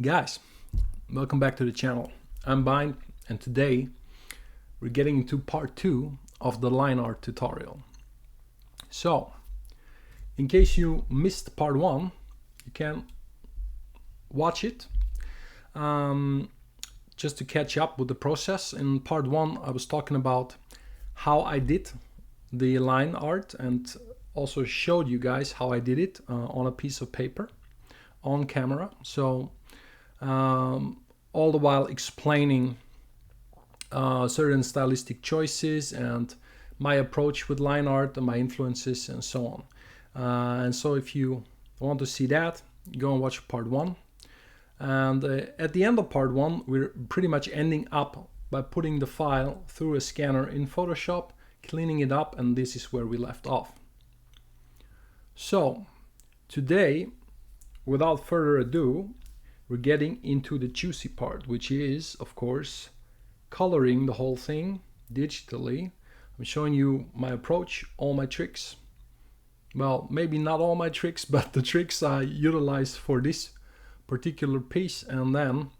Guys, welcome back to the channel. I'm Bind, and today we're getting into part 2 of the Lineart tutorial. So, in case you missed part 1, you can watch it just to catch up with the process. In part 1 I was talking about how I did the line art and also showed you guys how I did it on a piece of paper on camera. So all the while explaining certain stylistic choices and my approach with line art and my influences and so on. And so if you want to see that, go and watch part 1. And at the end of part 1, we're pretty much ending up by putting the file through a scanner in Photoshop, cleaning it up, and this is where we left off. So today, without further ado, we're getting into the juicy part, which is, of course, coloring the whole thing digitally. I'm showing you my approach, all my tricks. Well, maybe not all my tricks, but the tricks I utilize for this particular piece. And then,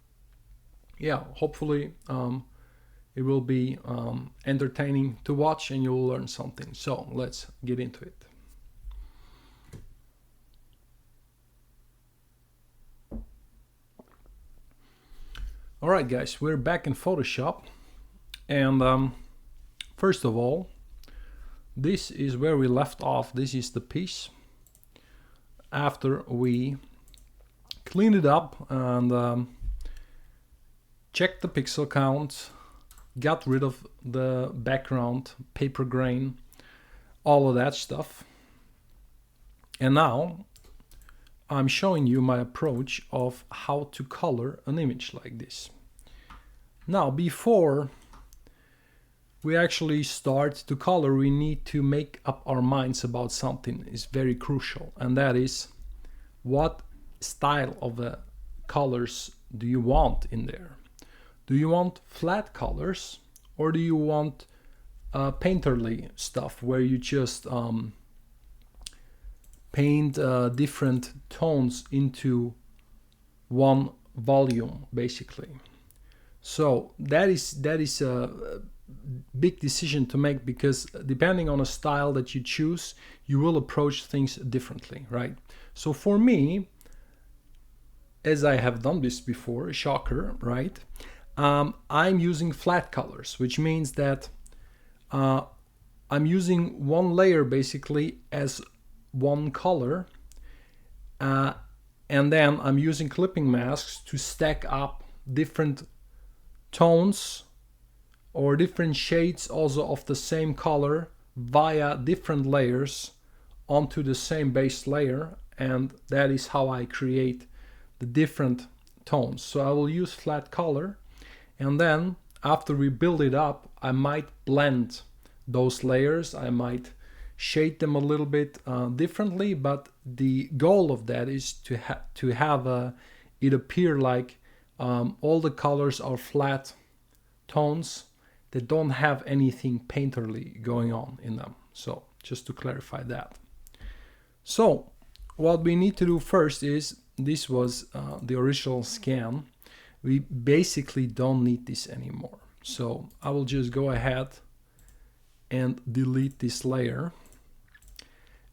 yeah, hopefully it will be entertaining to watch and you'll learn something. So let's get into it. Alright guys, we're back in Photoshop, and first of all, this is where we left off. This is the piece after we cleaned it up and checked the pixel count, got rid of the background, paper grain, all of that stuff. And now I'm showing you my approach of how to color an image like this. Now, before we actually start to color, we need to make up our minds about something. It's very crucial, and that is, what style of the colors do you want in there? Do you want flat colors, or do you want painterly stuff where you just paint different tones into one volume, basically? So that is a big decision to make, because depending on a style that you choose, you will approach things differently, right? So for me, as I have done this before, shocker, right? I'm using flat colors, which means that I'm using one layer basically as one color, and then I'm using clipping masks to stack up different tones or different shades also of the same color via different layers onto the same base layer, and that is how I create the different tones. So I will use flat color, and then after we build it up, I might blend those layers, I might shade them a little bit differently, but the goal of that is to have it appear like all the colors are flat tones that don't have anything painterly going on in them. So just to clarify that. So what we need to do first is, this was the original scan. We basically don't need this anymore. So I will just go ahead and delete this layer,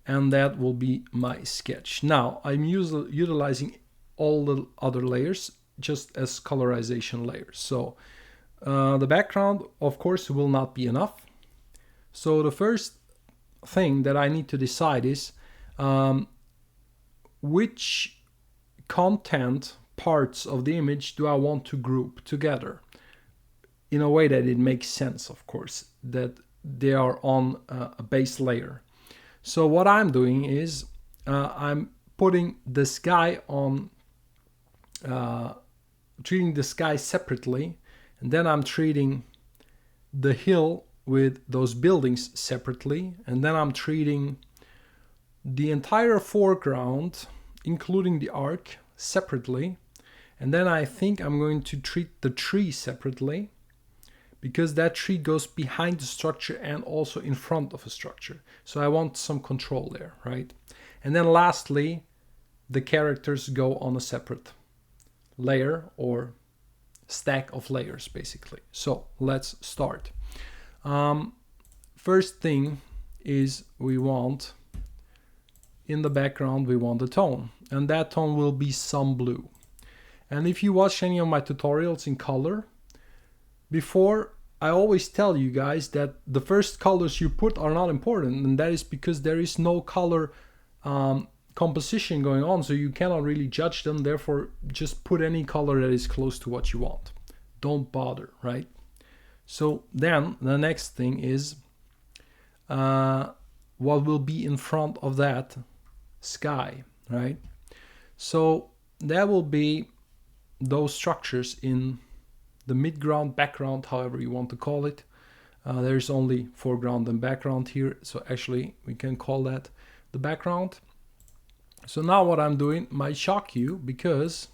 and that will be my sketch. Now I'm utilizing all the other layers just as colorization layers. So the background, of course, will not be enough. So the first thing that I need to decide is which content parts of the image do I want to group together in a way that it makes sense, of course, that they are on a base layer. So what I'm doing is I'm putting the sky on, treating the sky separately, and then I'm treating the hill with those buildings separately, and then I'm treating the entire foreground, including the arc, separately, and then I think I'm going to treat the tree separately, because that tree goes behind the structure and also in front of a structure. So I want some control there, right? And then lastly, the characters go on a separate layer or stack of layers basically. So let's start. First thing is we want in the background we want a tone, and that tone will be some blue. And if you watch any of my tutorials in color before, I always tell you guys that the first colors you put are not important, and that is because there is no color composition going on, so you cannot really judge them. Therefore, just put any color that is close to what you want. Don't bother, right? So then the next thing is what will be in front of that sky, right? So that will be those structures in the midground, background, however you want to call it. There's only foreground and background here, so actually we can call that the background. So now what I'm doing might shock you, because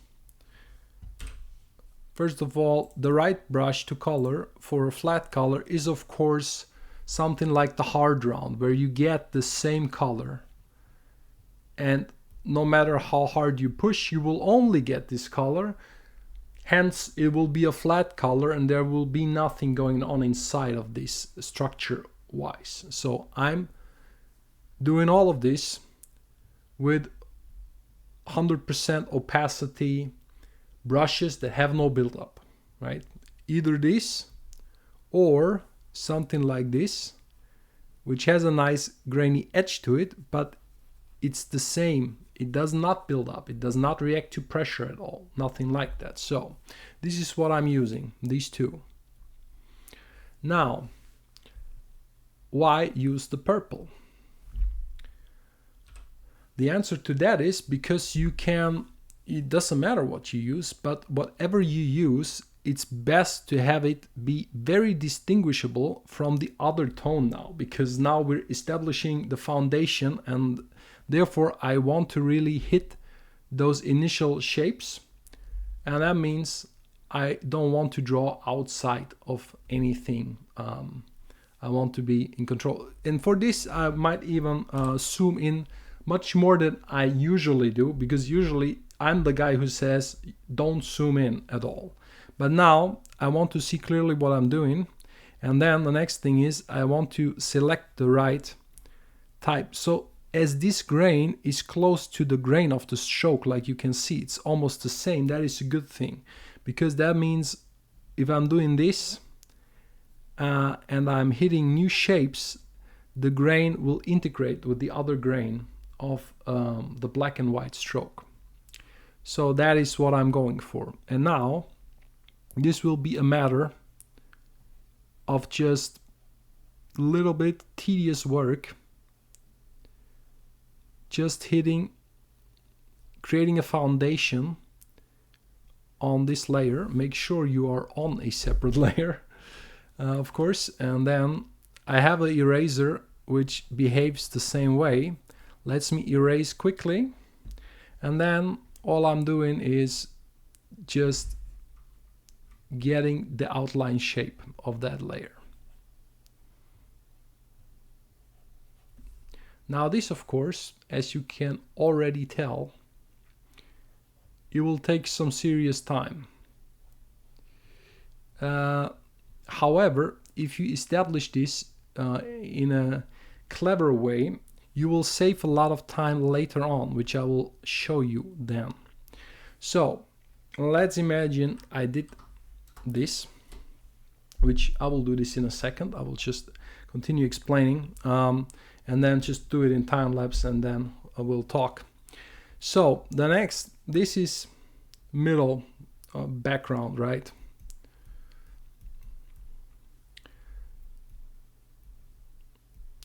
first of all, the right brush to color for a flat color is of course something like the hard round, where you get the same color, and no matter how hard you push, you will only get this color. Hence, it will be a flat color and there will be nothing going on inside of this structure-wise. So I'm doing all of this with 100% opacity brushes that have no buildup, right? Either this or something like this, which has a nice grainy edge to it, but it's the same. It does not build up. It does not react to pressure at all. Nothing like that. So this is what I'm using, these two. Now, why use the purple? The answer to that is because you can, it doesn't matter what you use, but whatever you use, it's best to have it be very distinguishable from the other tone now, because now we're establishing the foundation, and therefore I want to really hit those initial shapes, and that means I don't want to draw outside of anything. I want to be in control, and for this I might even zoom in much more than I usually do, because usually I'm the guy who says don't zoom in at all. But now I want to see clearly what I'm doing, and then the next thing is I want to select the right type. So as this grain is close to the grain of the stroke, like you can see, it's almost the same. That is a good thing, because that means if I'm doing this and I'm hitting new shapes, the grain will integrate with the other grain of the black and white stroke. So that is what I'm going for. And now this will be a matter of just a little bit tedious work, just hitting, creating a foundation on this layer. Make sure you are on a separate layer, of course. And then I have an eraser which behaves the same way. Lets me erase quickly. And then all I'm doing is just getting the outline shape of that layer. Now this, of course, as you can already tell, it will take some serious time. However, if you establish this in a clever way, you will save a lot of time later on, which I will show you then. So let's imagine I did this, which I will do this in a second. I will just continue explaining and then just do it in time lapse, and then I will talk. So the next, this is middle background, right?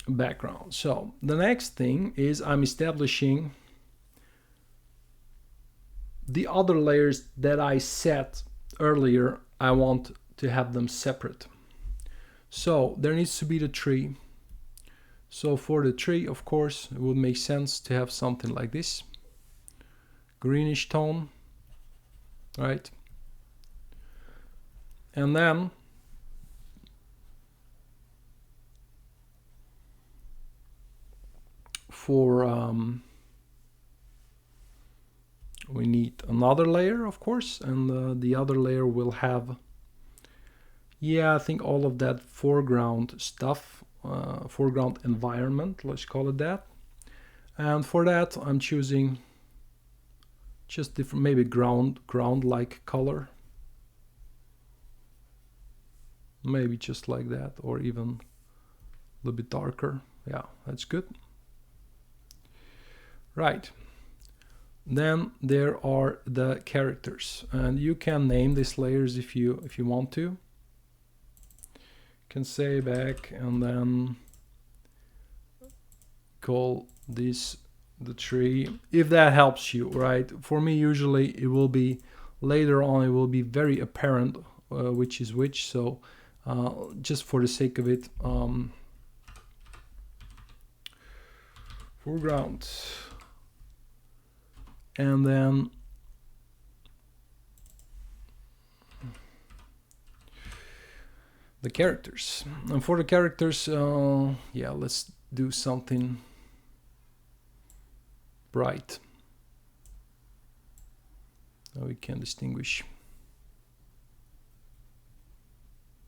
Background. So the next thing is I'm establishing the other layers that I set earlier. I want to have them separate. So there needs to be the tree. So for the tree, of course, it would make sense to have something like this, greenish tone, right? And then we we need another layer, of course, and the other layer will have, yeah, I think all of that foreground stuff, foreground environment, let's call it that. And for that, I'm choosing just different, maybe ground-like color. Maybe just like that, or even a little bit darker. Yeah, that's good. Right. Then there are the characters, and you can name these layers if you want to. You can say back and then call this the tree, if that helps you, right? For me, usually it will be later on, it will be very apparent which is which, so just for the sake of it, foreground, and then the characters. And for the characters, yeah, let's do something bright. Now we can distinguish.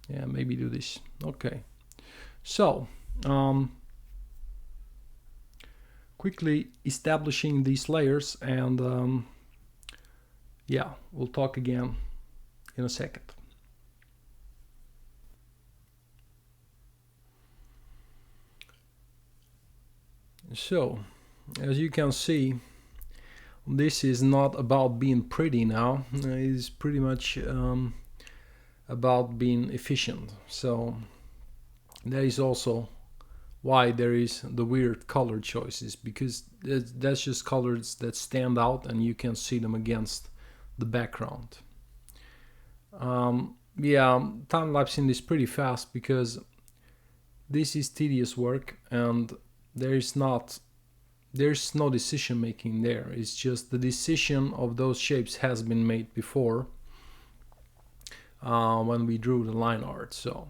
Yeah, maybe do this. Okay. So, quickly establishing these layers, and yeah, we'll talk again in a second. So, as you can see, this is not about being pretty now. It is pretty much about being efficient. So that is also why there is the weird color choices, because that's just colors that stand out and you can see them against the background. Yeah, time-lapsing is pretty fast because this is tedious work, and there's no decision making there. It's just the decision of those shapes has been made before when we drew the line art. So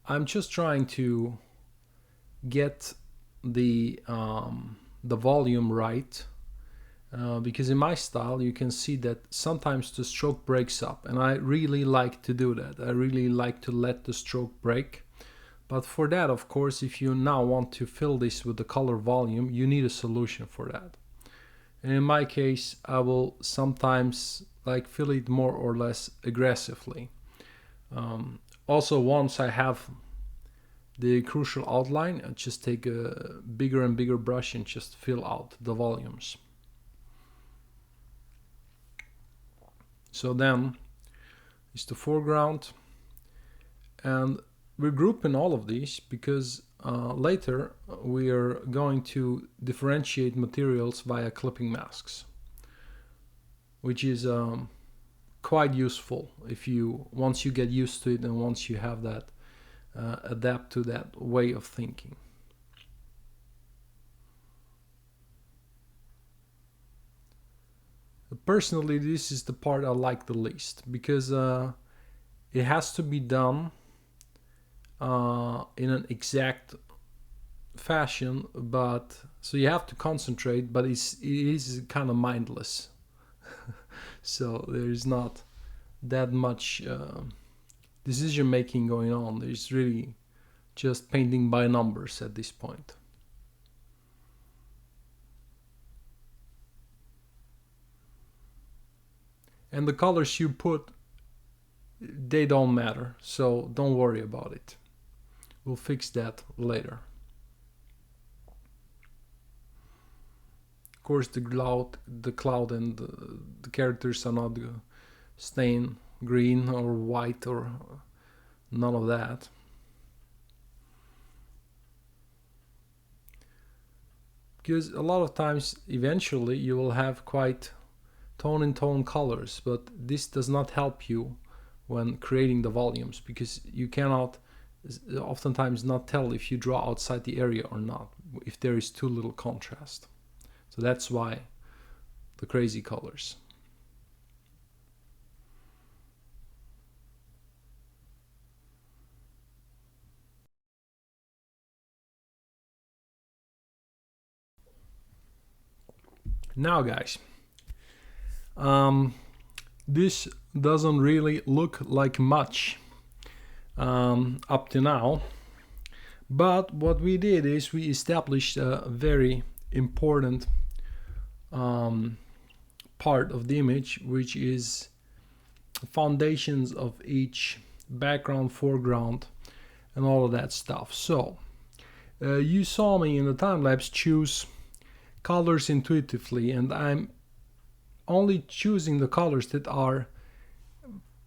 I'm just trying to get the volume right, because in my style you can see that sometimes the stroke breaks up, and I really like to do that. I really like to let the stroke break. But for that, of course, if you now want to fill this with the color volume, you need a solution for that. And in my case, I will sometimes like fill it more or less aggressively. Also, once I have the crucial outline, I just take a bigger and bigger brush and just fill out the volumes. So then is the foreground, and we're grouping all of these because later we are going to differentiate materials via clipping masks, which is quite useful if once you get used to it and once you have that adapt to that way of thinking. Personally, this is the part I like the least because it has to be done in an exact fashion, but so you have to concentrate, but it is kind of mindless. So there is not that much decision making going on. There's really just painting by numbers at this point. And the colors you put, they don't matter, so don't worry about it. We'll fix that later. Of course, the cloud and the characters are not stained green or white or none of that. Because a lot of times, eventually, you will have quite tone-in-tone colors, but this does not help you when creating the volumes, because you cannot oftentimes not tell if you draw outside the area or not, if there is too little contrast. So that's why the crazy colors. Now guys, This doesn't really look like much up to now, but what we did is we established a very important part of the image, which is foundations of each background, foreground, and all of that stuff. So you saw me in the time lapse choose colors intuitively, and I'm only choosing the colors that are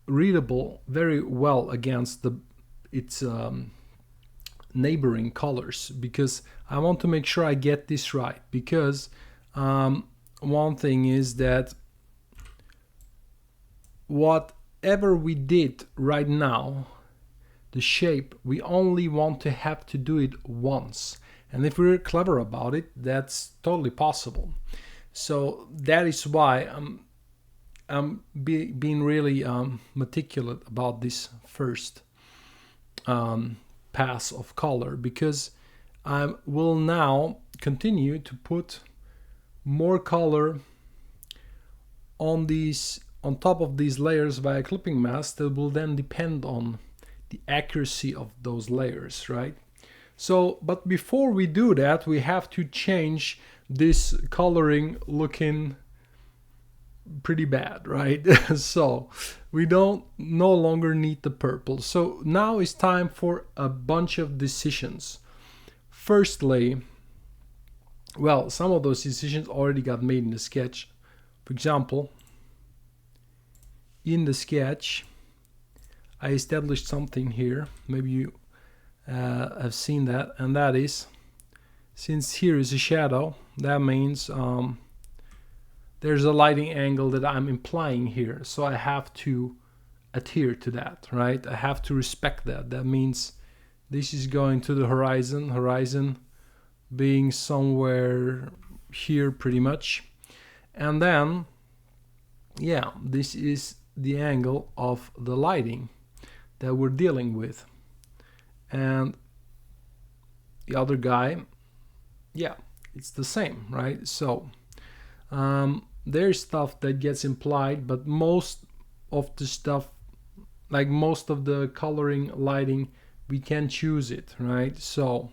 readable very well against its neighboring colors, because I want to make sure I get this right. Because one thing is that whatever we did right now, the shape, we only want to have to do it once, and if we're clever about it, that's totally possible. So that is why I'm being really meticulous about this first pass of color, because I will now continue to put more color on top of these layers via clipping mask that will then depend on the accuracy of those layers, right? So, but before we do that, we have to change this coloring looking pretty bad, right? So we no longer need the purple. So now it's time for a bunch of decisions. Firstly, well, some of those decisions already got made in the sketch. For example, in the sketch, I established something here. Maybe you have seen that, and that is, since here is a shadow, that means there's a lighting angle that I'm implying here, so I have to adhere to that, right? I have to respect that. That means this is going to the horizon being somewhere here pretty much, and then yeah, this is the angle of the lighting that we're dealing with, and the other guy, yeah, it's the same, right? So there's stuff that gets implied, but most of the stuff, like most of the coloring, lighting, we can choose it, right? So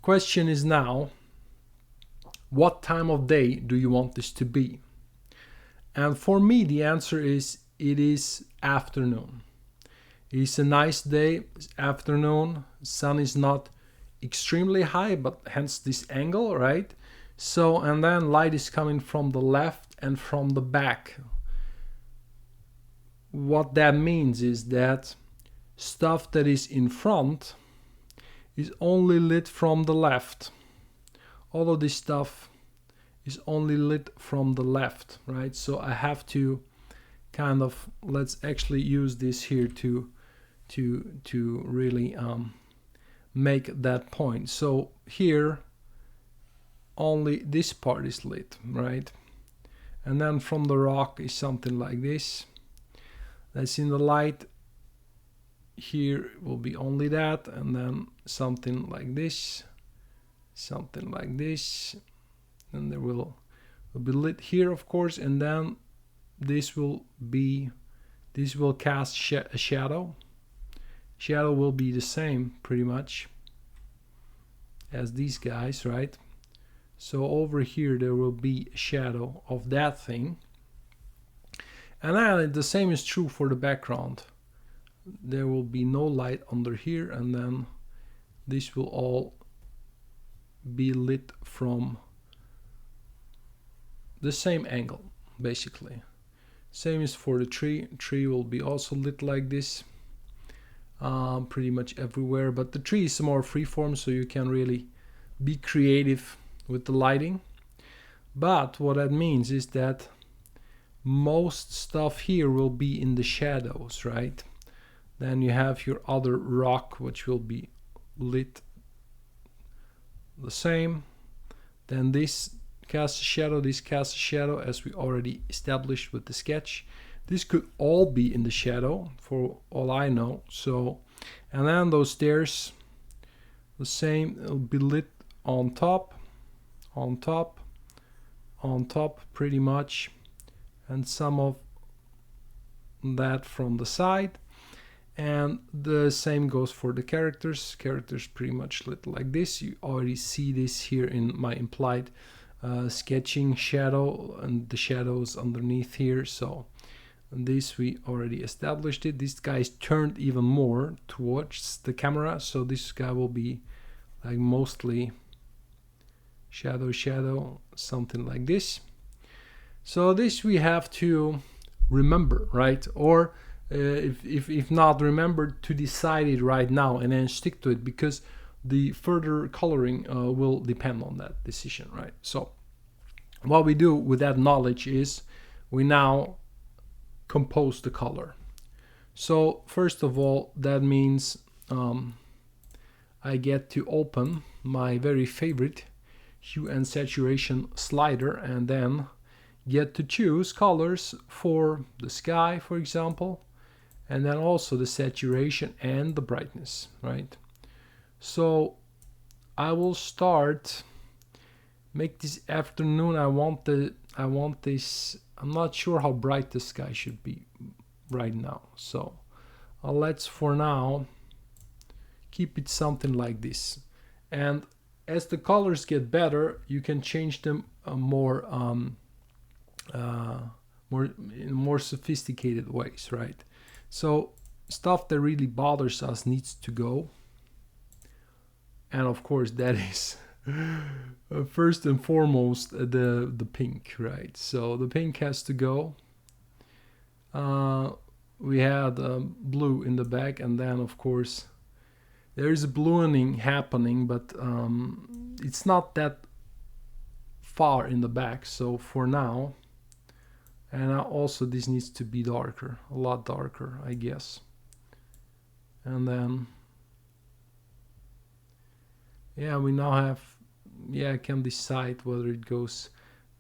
question is now, what time of day do you want this to be? And for me, the answer is, it is afternoon. It's a nice day, it's afternoon, sun is not extremely high, but hence this angle, right? So, and then light is coming from the left and from the back. What that means is that stuff that is in front is only lit from the left. All of this stuff is only lit from the left, right? So I have to kind of, let's actually use this here to really make that point. So here only this part is lit, right? And then from the rock is something like this. That's in the light. Here will be only that, and then something like this, something like this, and there will be lit here, of course, and then this will cast a shadow. Shadow will be the same pretty much as these guys, right? So over here there will be a shadow of that thing, and then the same is true for the background. There will be no light under here, and then this will all be lit from the same angle, basically. Same is for the tree. Tree will be also lit like this, pretty much everywhere, but the tree is more freeform, so you can really be creative with the lighting. But what that means is that most stuff here will be in the shadows, right? Then you have your other rock, which will be lit the same. Then this casts a shadow, this casts a shadow, as we already established with the sketch. This could all be in the shadow for all I know. So, and then those stairs, the same, it'll be lit on top, on top, on top pretty much. and some of that from the side. And the same goes for the characters. Characters pretty much lit like this. You already see this here in my implied sketching shadow and the shadows underneath here. So this we already established it. This guy is turned even more towards the camera, so this guy will be like mostly shadow, shadow, something like this. So this we have to remember, right? Or if not, remember to decide it right now and then stick to it, because the further coloring will depend on that decision, right? So what we do with that knowledge is we now compose the color. So first of all, that means I get to open my very favorite hue and saturation slider and then get to choose colors for the sky, for example, and then also the saturation and the brightness, right? So I will start, make this afternoon. I want this, I'm not sure how bright the sky should be right now, so let's for now keep it something like this. And as the colors get better, you can change them in more sophisticated ways, right? So stuff that really bothers us needs to go, and of course that is first and foremost the pink, right? So the pink has to go. We had blue in the back, and then of course there is a ballooning happening, but it's not that far in the back. So for now, and also this needs to be darker, a lot darker, I guess. And then, yeah, we now have, yeah, I can decide whether it goes,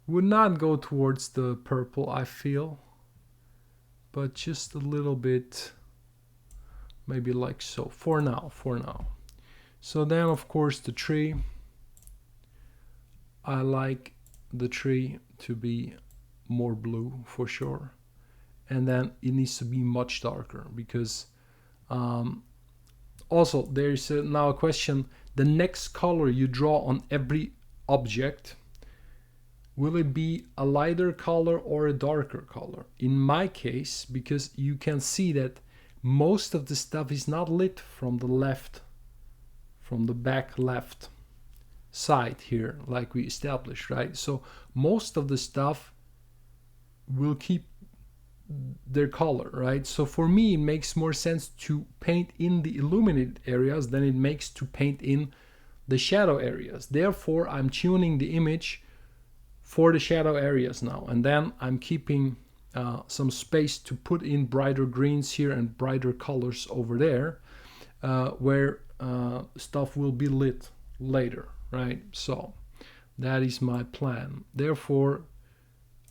would not go towards the purple, I feel, but just a little bit, maybe like so, for now. So then, of course, the tree, I like the tree to be more blue for sure, and then it needs to be much darker, because also there's now a question, the next color you draw on every object, will it be a lighter color or a darker color? In my case, because you can see that most of the stuff is not lit from the left, from the back left side here, like we established, right? So most of the stuff will keep their color, right? So for me, it makes more sense to paint in the illuminated areas than it makes to paint in the shadow areas. Therefore, I'm tuning the image for the shadow areas now, and then I'm keeping some space to put in brighter greens here and brighter colors over there, where stuff will be lit later, right? So that is my plan. Therefore,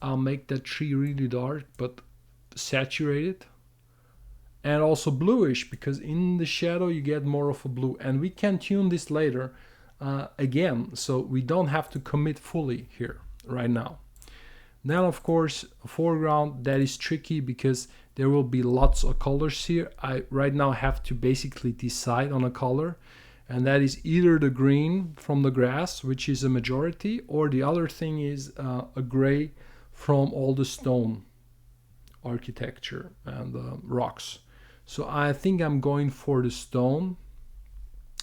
I'll make that tree really dark but saturated, and also bluish, because in the shadow you get more of a blue, and we can tune this later again, so we don't have to commit fully here right now. Then of course foreground, that is tricky because there will be lots of colors here. I right now have to basically decide on a color, and that is either the green from the grass, which is a majority, or the other thing is a gray from all the stone architecture and rocks. So I think I'm going for the stone,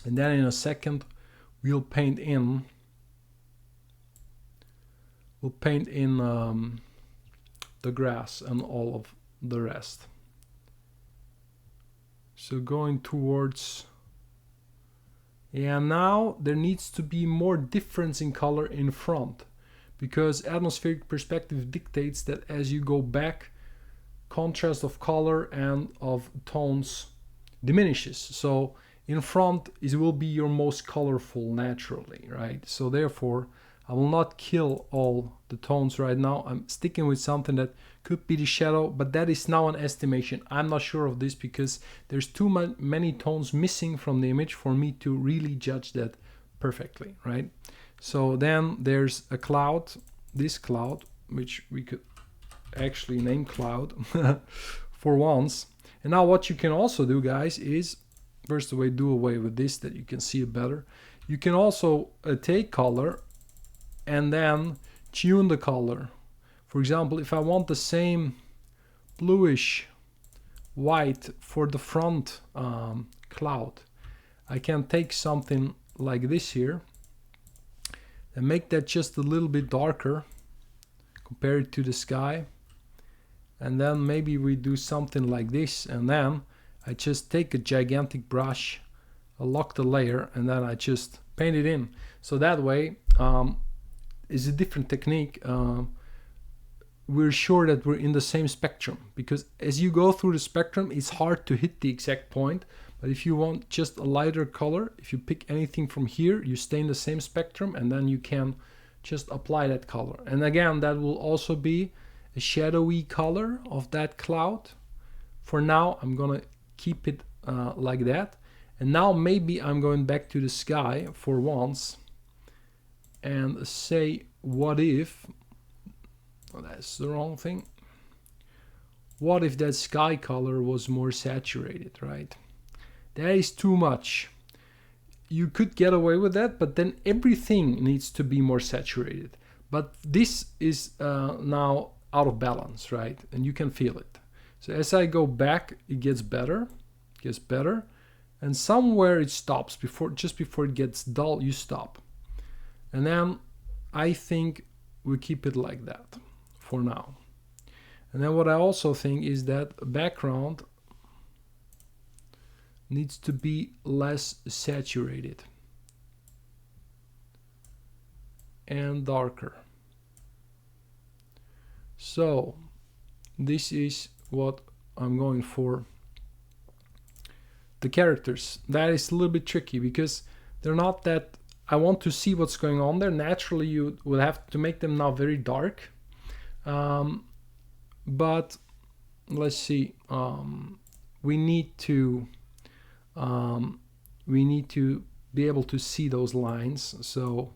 and then in a second we'll paint in the grass and all of the rest. So going towards, yeah, now there needs to be more difference in color in front, because atmospheric perspective dictates that as you go back, contrast of color and of tones diminishes. So in front it will be your most colorful naturally, right? So therefore I will not kill all the tones right now. I'm sticking with something that could be the shadow, but that is now an estimation. I'm not sure of this because there's too many tones missing from the image for me to really judge that perfectly, right? So then there's a cloud, this cloud, which we could actually name cloud for once. And now what you can also do, guys, is first away, do away with this that you can see it better. You can also take color and then tune the color. For example, if I want the same bluish white for the front cloud, I can take something like this here and make that just a little bit darker compared to the sky. And then maybe we do something like this, and then I just take a gigantic brush, I lock the layer, and then I just paint it in. So that way is a different technique. We're sure that we're in the same spectrum, because as you go through the spectrum, it's hard to hit the exact point. But if you want just a lighter color, if you pick anything from here, you stay in the same spectrum, and then you can just apply that color. And again, that will also be a shadowy color of that cloud. For now, I'm gonna keep it like that. And now maybe I'm going back to the sky for once and say, what if, oh, that's the wrong thing. What if that sky color was more saturated, right? That is too much. You could get away with that, but then everything needs to be more saturated. But this is now out of balance, right? And you can feel it. So as I go back, it gets better, and somewhere it stops just before it gets dull, you stop. And then I think we keep it like that for now. And then what I also think is that background needs to be less saturated and darker. So this is what I'm going for. The characters, that is a little bit tricky because they're not that, I want to see what's going on there. Naturally you will have to make them now very dark, but let's see, we need to be able to see those lines. So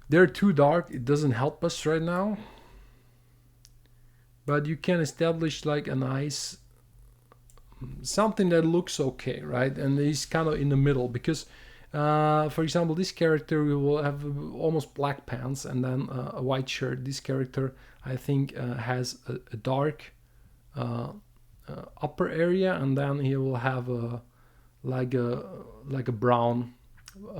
they're too dark, it doesn't help us right now. But you can establish like a nice, something that looks okay, right? And is kind of in the middle, because for example, this character will have almost black pants and then a white shirt. This character, I think, has a dark upper area, and then he will have like a brown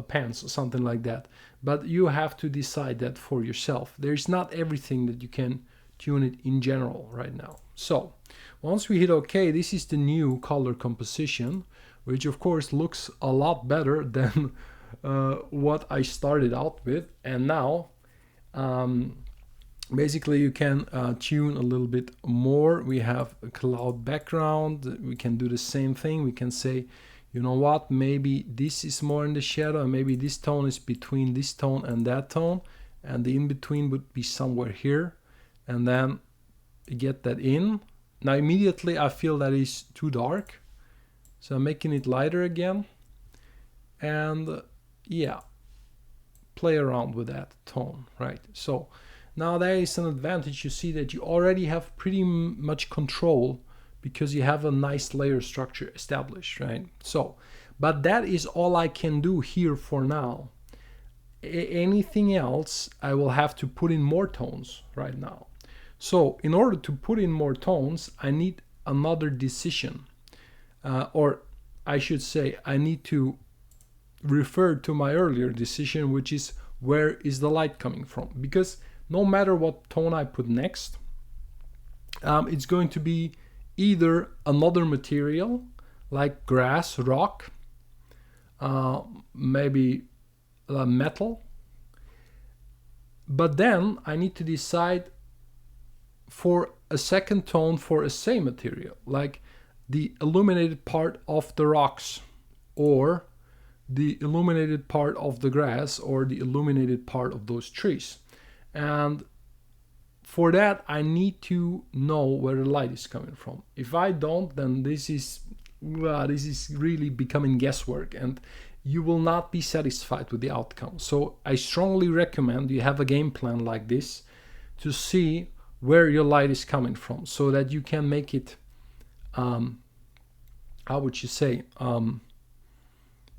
pants or something like that. But you have to decide that for yourself. There's not everything that you can tune it in general right now. So once we hit OK, this is the new color composition, which of course looks a lot better than what I started out with. And now basically you can tune a little bit more. We have a cloud background. We can do the same thing. We can say, you know what, maybe this is more in the shadow, and maybe this tone is between this tone and that tone, and the in-between would be somewhere here, and then get that in. Now immediately I feel that is too dark, so I'm making it lighter again, and yeah, play around with that tone, right? So now there is an advantage. You see that you already have pretty much control because you have a nice layer structure established, right? So, but that is all I can do here for now. Anything else, I will have to put in more tones right now. So in order to put in more tones, I need another decision. Or I should say, I need to refer to my earlier decision, which is where is the light coming from? Because no matter what tone I put next, it's going to be either another material like grass, rock, maybe metal. But then I need to decide for a second tone for a same material, like the illuminated part of the rocks, or the illuminated part of the grass, or the illuminated part of those trees. And for that, I need to know where the light is coming from. If I don't, then this is really becoming guesswork, and you will not be satisfied with the outcome. So I strongly recommend you have a game plan like this to see where your light is coming from, so that you can make it, how would you say,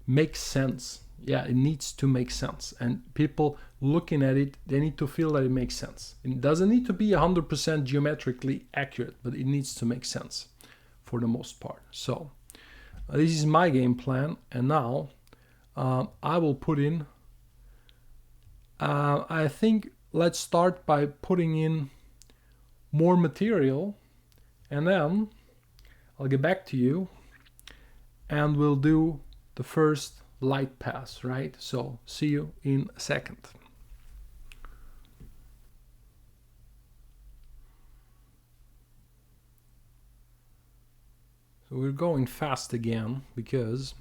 make sense. Yeah, it needs to make sense, and people looking at it, they need to feel that it makes sense. It doesn't need to be 100% geometrically accurate, but it needs to make sense for the most part. So this is my game plan, and now I will put in, I think let's start by putting in more material, and then I'll get back to you and we'll do the first light pass, right? So see you in a second. So we're going fast again because,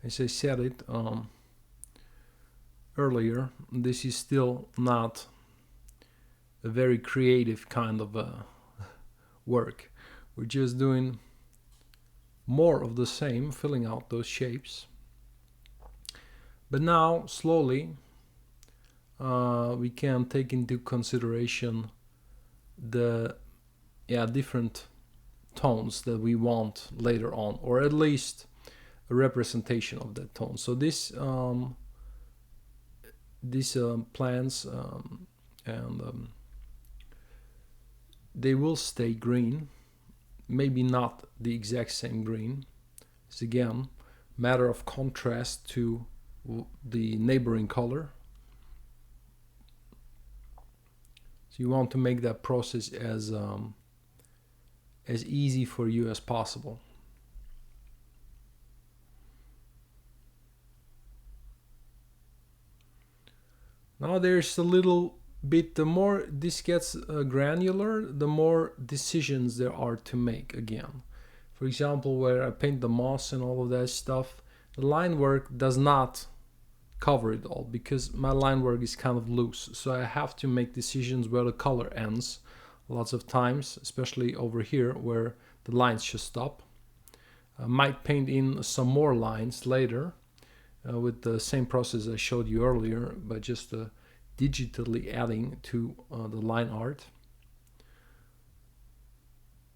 as I said it earlier, this is still not a very creative kind of work. We're just doing more of the same, filling out those shapes. But now, slowly, we can take into consideration the different tones that we want later on, or at least a representation of that tone. So these plants and they will stay green, maybe not the exact same green. It's again matter of contrast to the neighboring color. So you want to make that process as easy for you as possible. Now there's a little bit, the more this gets granular, the more decisions there are to make again. For example, where I paint the moss and all of that stuff, the line work does not cover it all because my line work is kind of loose. So I have to make decisions where the color ends lots of times, especially over here where the lines should stop. I might paint in some more lines later with the same process I showed you earlier, but just digitally adding to the line art.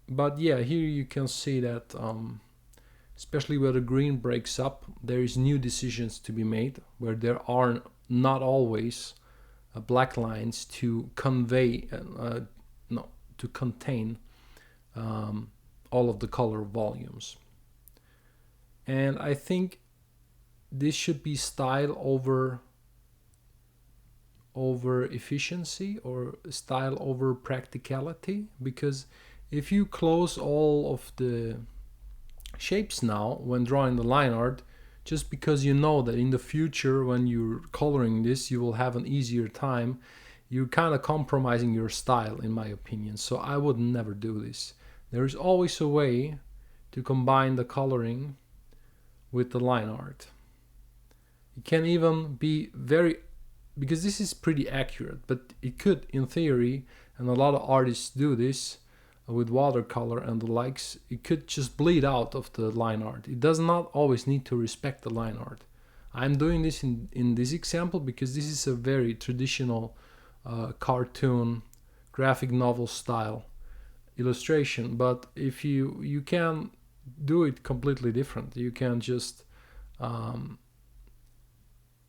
But yeah, here you can see that especially where the green breaks up, there is new decisions to be made, where there are not always black lines to convey, to contain all of the color volumes. And I think this should be style over efficiency, or style over practicality, because if you close all of the shapes now when drawing the line art, just because you know that in the future when you're coloring this you will have an easier time, you're kind of compromising your style, in my opinion. So I would never do this. There is always a way to combine the coloring with the line art. It can even be very, because this is pretty accurate, but it could, in theory, and a lot of artists do this with watercolor and the likes, it could just bleed out of the line art. It does not always need to respect the line art. I'm doing this in this example because this is a very traditional cartoon, graphic novel style illustration. But if you can do it completely different. You can just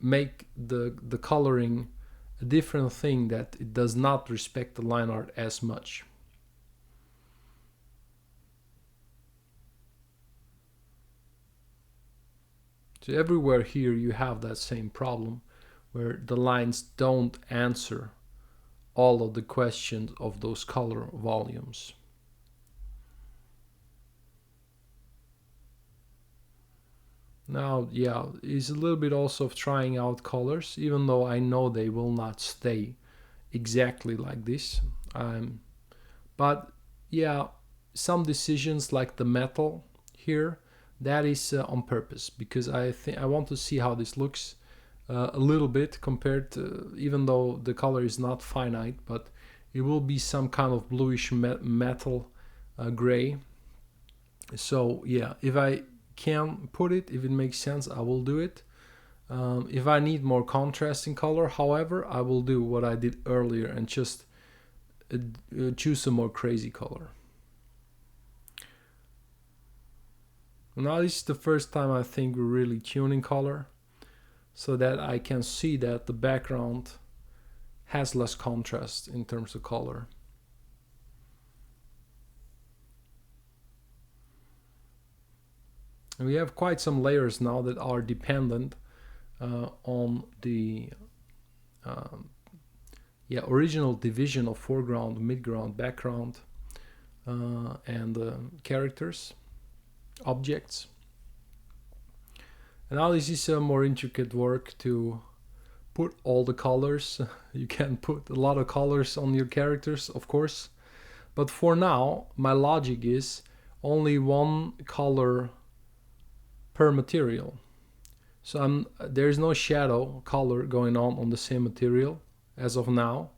make the coloring a different thing, that it does not respect the line art as much. So everywhere here you have that same problem, where the lines don't answer all of the questions of those color volumes. Now, yeah, it's a little bit also of trying out colors, even though I know they will not stay exactly like this. But yeah, some decisions like the metal here, that is on purpose, because I want to see how this looks a little bit compared to, even though the color is not finite, but it will be some kind of bluish metal gray. So yeah, if I can put it. If it makes sense, I will do it. If I need more contrast in color, however, I will do what I did earlier and just choose a more crazy color. Now this is the first time I think we're really tuning color, so that I can see that the background has less contrast in terms of color. And we have quite some layers now that are dependent on the original division of foreground, midground, background, and characters, objects. And now this is a more intricate work to put all the colors. You can put a lot of colors on your characters, of course, but for now my logic is only one color per material. So there's no shadow color going on the same material as of now.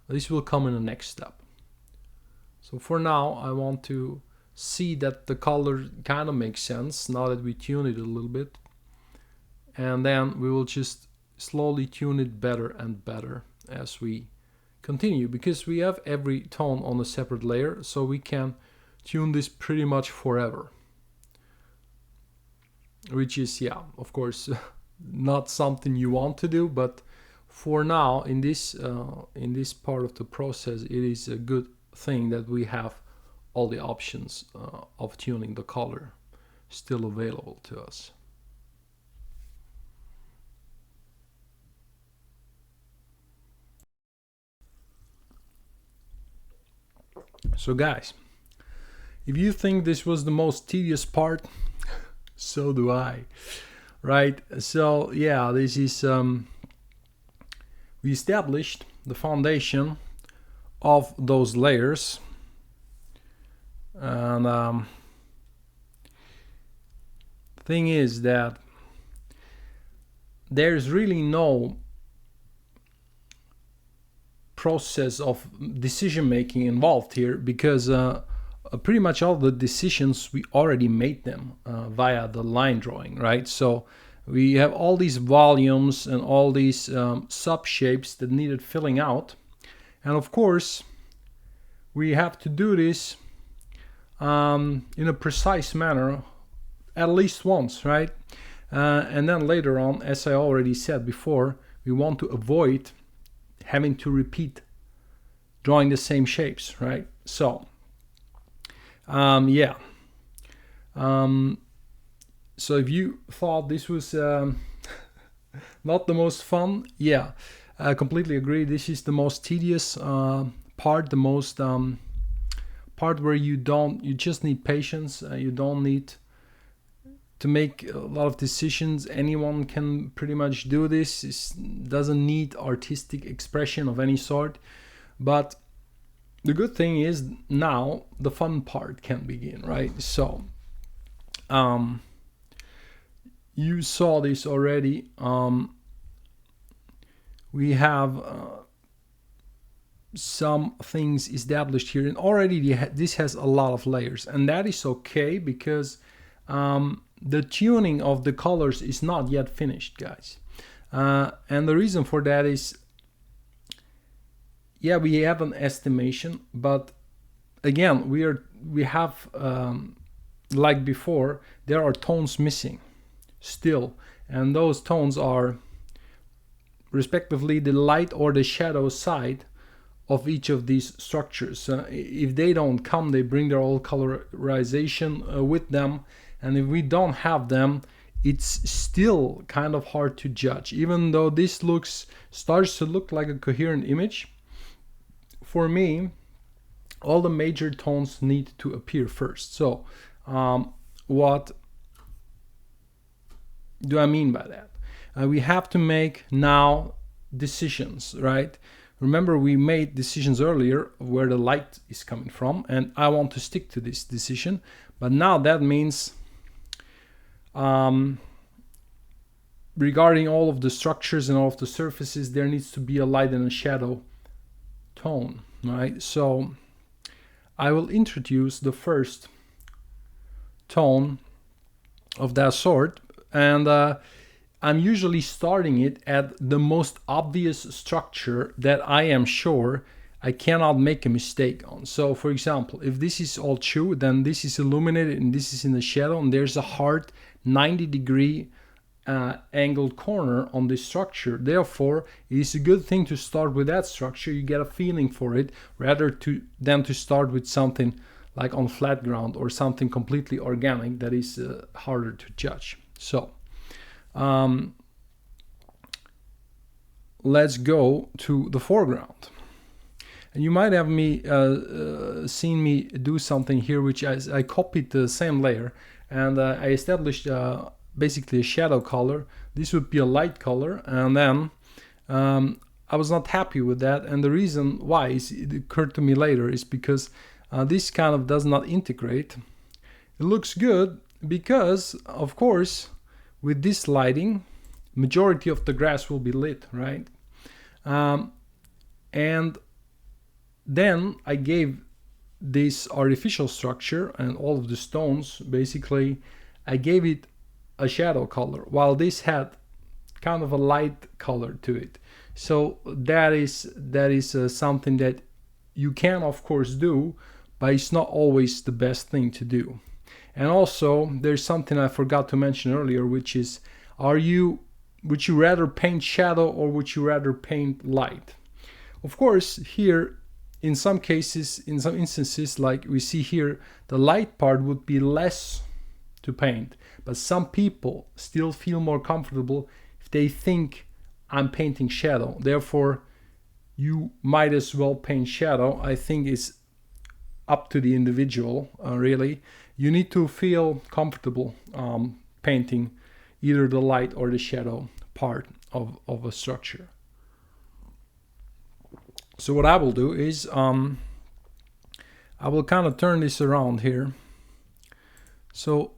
This will come in the next step. So for now I want to see that the color kind of makes sense now that we tune it a little bit, and then we will just slowly tune it better and better as we continue, because we have every tone on a separate layer, so we can tune this pretty much forever. Which is, yeah, of course, not something you want to do, but for now, in this part of the process, it is a good thing that we have all the options of tuning the color still available to us. So guys, if you think this was the most tedious part, so do I, right? So yeah, this is we established the foundation of those layers, and the thing is that there's really no process of decision making involved here, because pretty much all the decisions we already made them via the line drawing, right? So we have all these volumes and all these sub shapes that needed filling out, and of course we have to do this in a precise manner at least once, right? And then later on, as I already said before, we want to avoid having to repeat drawing the same shapes, right? So yeah. So if you thought this was not the most fun, yeah, I completely agree. This is the most tedious part, the most part where you just need patience. You don't need to make a lot of decisions. Anyone can pretty much do this. It doesn't need artistic expression of any sort. But the good thing is now the fun part can begin, right? So you saw this already. We have some things established here, and already this has a lot of layers, and that is okay, because the tuning of the colors is not yet finished, guys. And the reason for that is, yeah, we have an estimation, but again, we have like before, there are tones missing still, and those tones are respectively the light or the shadow side of each of these structures. If they don't come, they bring their old colorization with them, and if we don't have them, it's still kind of hard to judge, even though this starts to look like a coherent image. For me, all the major tones need to appear first. So what do I mean by that? We have to make now decisions, right? Remember, we made decisions earlier where the light is coming from, and I want to stick to this decision. But now that means regarding all of the structures and all of the surfaces, there needs to be a light and a shadow tone, right? So I will introduce the first tone of that sort, and I'm usually starting it at the most obvious structure that I am sure I cannot make a mistake on. So for example, if this is all true, then this is illuminated and this is in the shadow, and there's a hard 90-degree angled corner on this structure. Therefore, it is a good thing to start with that structure. You get a feeling for it rather than to start with something like on flat ground or something completely organic that is harder to judge. So let's go to the foreground. And you might have seen me do something here, which I copied the same layer and I established basically a shadow color. This would be a light color, and then I was not happy with that, and the reason why it occurred to me later is because this kind of does not integrate. It looks good because, of course, with this lighting, majority of the grass will be lit, right? And then I gave this artificial structure and all of the stones, basically, I gave it a shadow color, while this had kind of a light color to it. So that is something that you can, of course, do, but it's not always the best thing to do. And also, there's something I forgot to mention earlier, which is, would you rather paint shadow or would you rather paint light? Of course, here, in some cases, in some instances, like we see here, the light part would be less to paint, but some people still feel more comfortable if they think I'm painting shadow. Therefore, you might as well paint shadow. I think it's up to the individual, really. You need to feel comfortable painting either the light or the shadow part of a structure. So what I will do is I will kind of turn this around here. So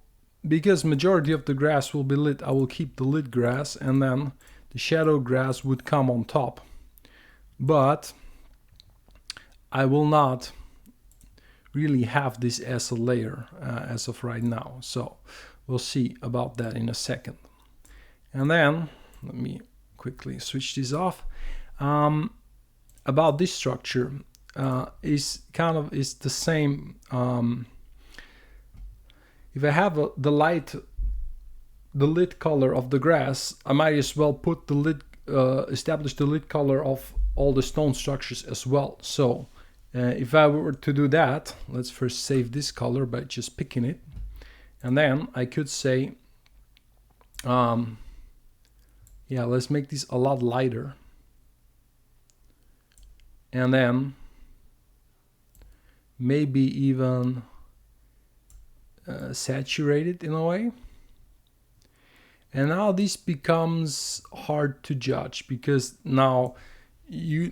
because majority of the grass will be lit, I will keep the lit grass, and then the shadow grass would come on top. But I will not really have this as a layer as of right now. So we'll see about that in a second. And then let me quickly switch this off. About this structure is the same. If I have the lit color of the grass, I might as well put establish the lit color of all the stone structures as well. So if I were to do that, let's first save this color by just picking it, and then I could say, yeah, let's make this a lot lighter, and then maybe even saturated in a way. And now this becomes hard to judge because now you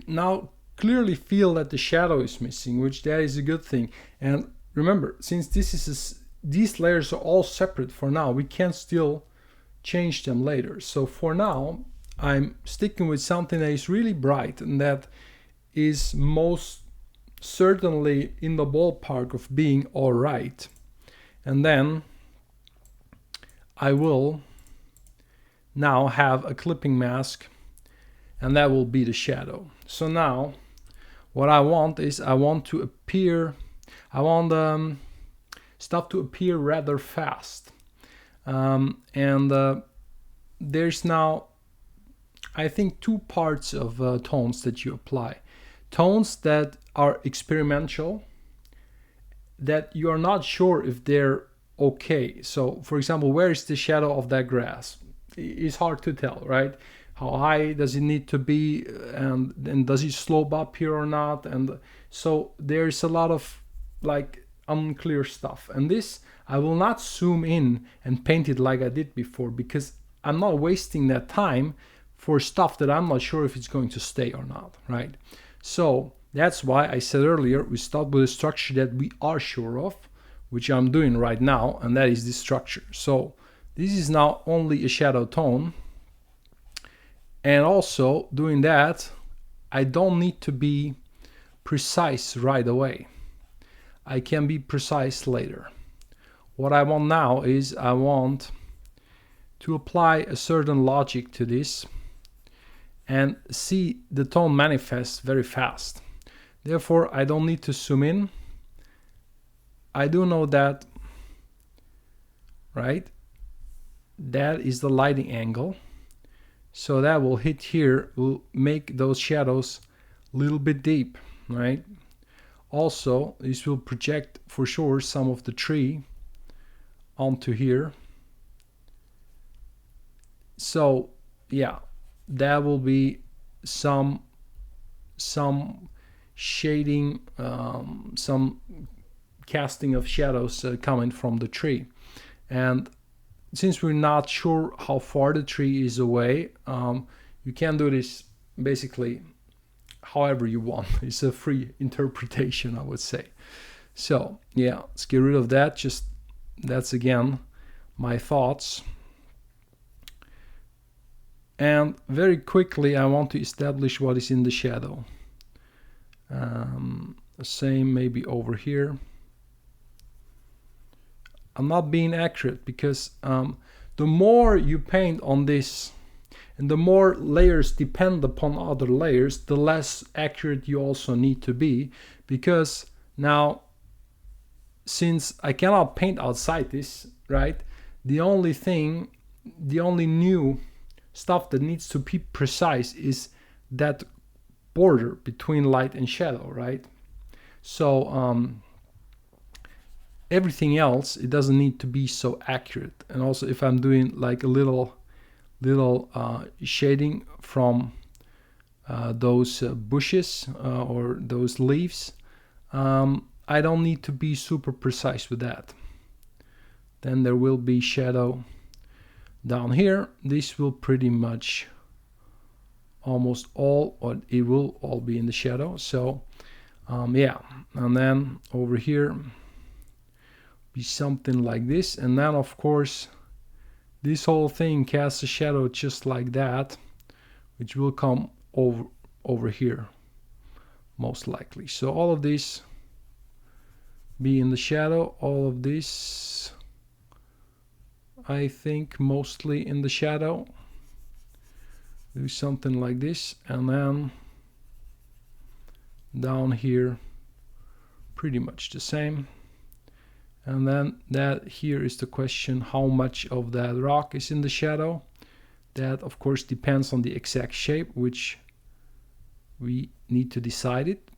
clearly feel that the shadow is missing, which that is a good thing. And remember, since these layers are all separate for now, we can still change them later. So for now, I'm sticking with something that is really bright and that is most certainly in the ballpark of being all right. And then I will now have a clipping mask, and that will be the shadow. So now what I want is I want stuff to appear rather fast. There's now, I think, two parts of tones that you apply. Tones that are experimental, that you are not sure if they're okay. So for example, where is the shadow of that grass? It's hard to tell, right? How high does it need to be, and does it slope up here or not? And so there's a lot of like unclear stuff, and this I will not zoom in and paint it like I did before, because I'm not wasting that time for stuff that I'm not sure if it's going to stay or not, right? So that's why I said earlier we start with a structure that we are sure of, which I'm doing right now, and that is this structure. So this is now only a shadow tone, and also doing that, I don't need to be precise right away. I can be precise later. What I want now is I want to apply a certain logic to this and see the tone manifest very fast. Therefore, I don't need to zoom in. I do know that, right? That is the lighting angle. So that will hit here, will make those shadows a little bit deep, right? Also, this will project for sure some of the tree onto here. So yeah, that will be some shading, some casting of shadows coming from the tree. And since we're not sure how far the tree is away, you can do this basically however you want. It's a free interpretation, I would say. So yeah, let's get rid of that. Just that's again my thoughts. And very quickly I want to establish what is in the shadow. Same maybe over here. I'm not being accurate because the more you paint on this and the more layers depend upon other layers, the less accurate you also need to be, because now since I cannot paint outside this, right, the only new stuff that needs to be precise is that border between light and shadow, right? So everything else, it doesn't need to be so accurate. And also if I'm doing like a little shading from those bushes or those leaves, I don't need to be super precise with that. Then there will be shadow down here. This will pretty much almost all, or it will all be in the shadow. So yeah, and then over here be something like this, and then of course this whole thing casts a shadow just like that, which will come over here most likely. So all of this be in the shadow, all of this I think mostly in the shadow. Do something like this, and then down here pretty much the same. And then that here is the question, how much of that rock is in the shadow. That of course depends on the exact shape, which we need to decide it.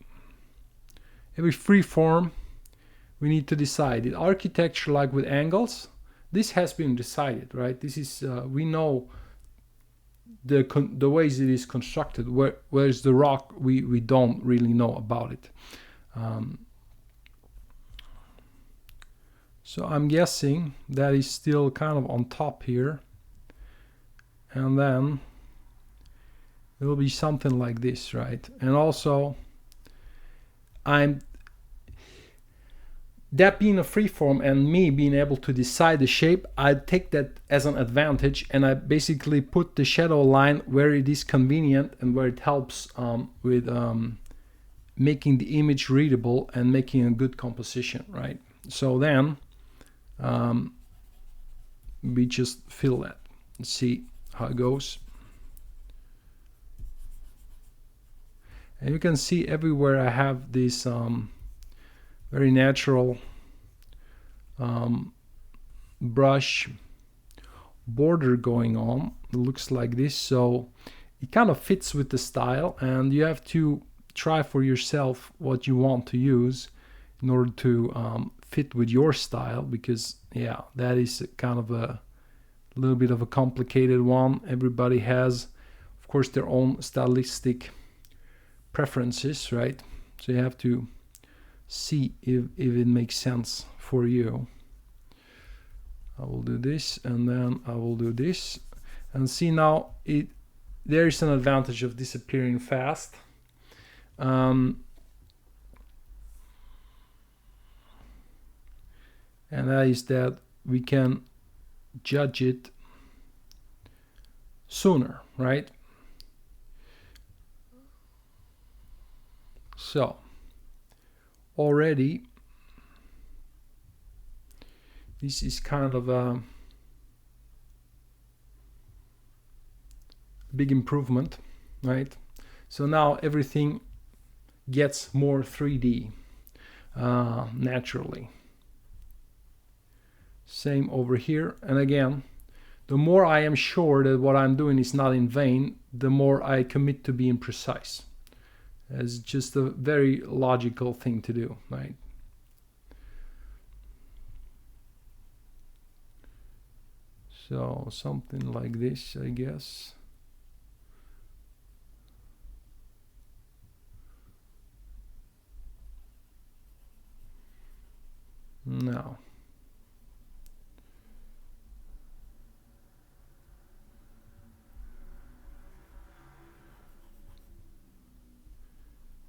Every free form we need to decide it. Architecture, like with angles, this has been decided, right? This is we know the ways it is constructed. Where's the rock, we don't really know about it. So I'm guessing that is still kind of on top here, and then it will be something like this, right? And also that being a freeform and me being able to decide the shape, I take that as an advantage, and I basically put the shadow line where it is convenient and where it helps with making the image readable and making a good composition, right? So then we just fill that. Let's see how it goes. And you can see everywhere I have this very natural brush border going on. It looks like this, so it kind of fits with the style, and you have to try for yourself what you want to use in order to fit with your style, because yeah, that is kind of a little bit of a complicated one. Everybody has of course their own stylistic preferences, right? So you have to see if it makes sense for you. I will do this, and then I will do this, and see now there is an advantage of disappearing fast. And that is that we can judge it sooner, right? So already this is kind of a big improvement, right? So now everything gets more 3D naturally. Same over here. And again, the more I am sure that what I'm doing is not in vain, the more I commit to being precise. It's just a very logical thing to do, right? So something like this, I guess. Now.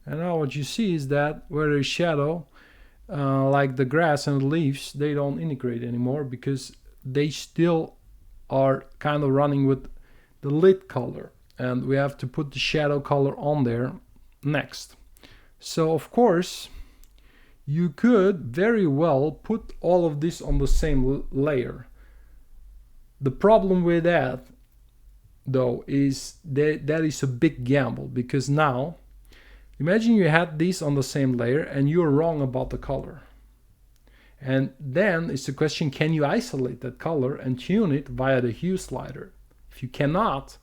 And now what you see is that where there's shadow, like the grass and the leaves, they don't integrate anymore because they still are kind of running with the lit color, and we have to put the shadow color on there next. So of course you could very well put all of this on the same layer. The problem with that though is that is a big gamble, because now imagine you had this on the same layer and you're wrong about the color. And then it's the question, can you isolate that color and tune it via the hue slider? If you cannot,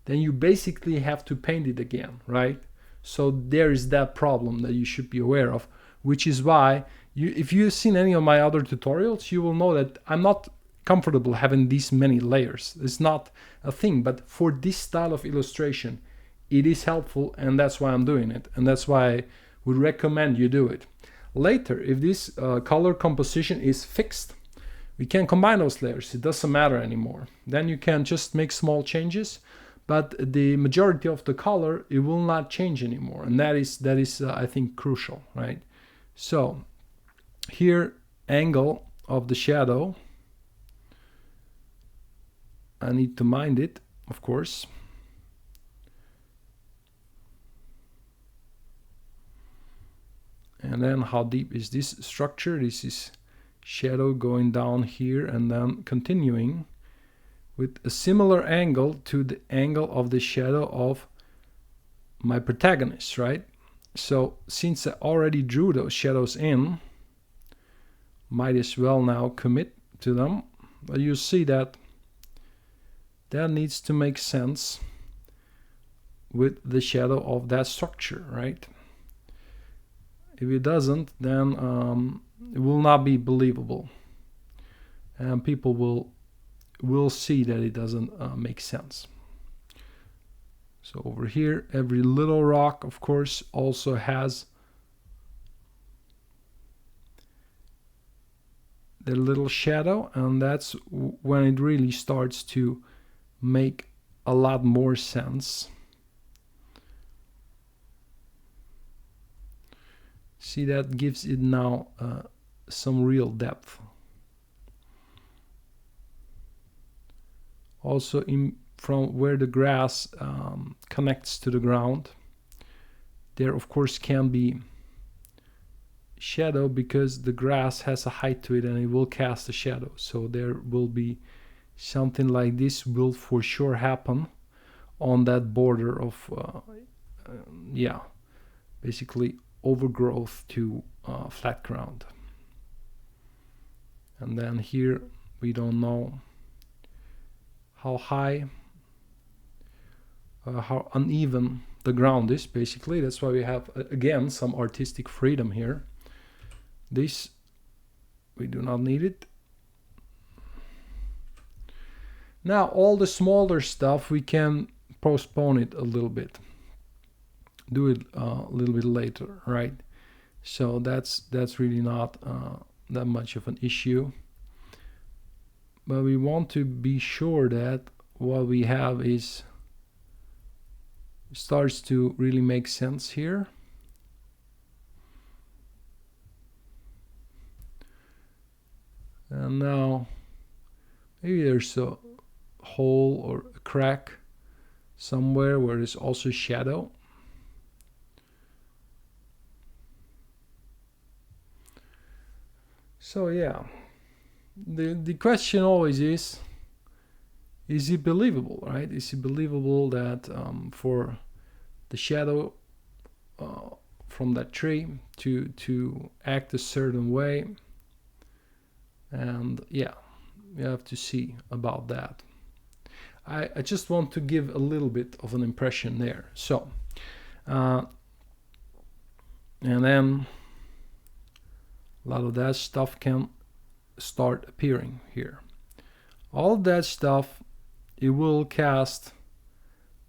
then you basically have to paint it again, right? So there is that problem that you should be aware of, which is why if you've seen any of my other tutorials, you will know that I'm not comfortable having these many layers. It's not a thing, but for this style of illustration, it is helpful, and that's why I'm doing it, and that's why I would recommend you do it. Later, if this color composition is fixed, we can combine those layers. It doesn't matter anymore. Then you can just make small changes, but the majority of the color, it will not change anymore, and that is I think crucial, right? So here, angle of the shadow, I need to mind it, of course. And then how deep is this structure? This is shadow going down here and then continuing with a similar angle to the angle of the shadow of my protagonist, right? So since I already drew those shadows in, might as well now commit to them. But you see that that needs to make sense with the shadow of that structure, right? If it doesn't, then it will not be believable, and people will see that it doesn't make sense. So over here, every little rock, of course, also has the little shadow, and that's when it really starts to make a lot more sense. See, that gives it now some real depth. Also, from where the grass connects to the ground, there of course can be shadow because the grass has a height to it and it will cast a shadow. So there will be something like this will for sure happen on that border of yeah, basically overgrowth to flat ground. And then here we don't know how high, how uneven the ground is, basically. That's why we have again some artistic freedom here. This we do not need it. Now all the smaller stuff we can postpone it a little bit, do it a little bit later, right? So that's really not that much of an issue, but we want to be sure that what we have is starts to really make sense here. And now maybe there's a hole or a crack somewhere where there's also shadow. So yeah, the question always is is it believable, right? Is it believable that for the shadow from that tree to act a certain way? And yeah, you have to see about that. I just want to give a little bit of an impression there. So, and then a lot of that stuff can start appearing here. All of that stuff, it will cast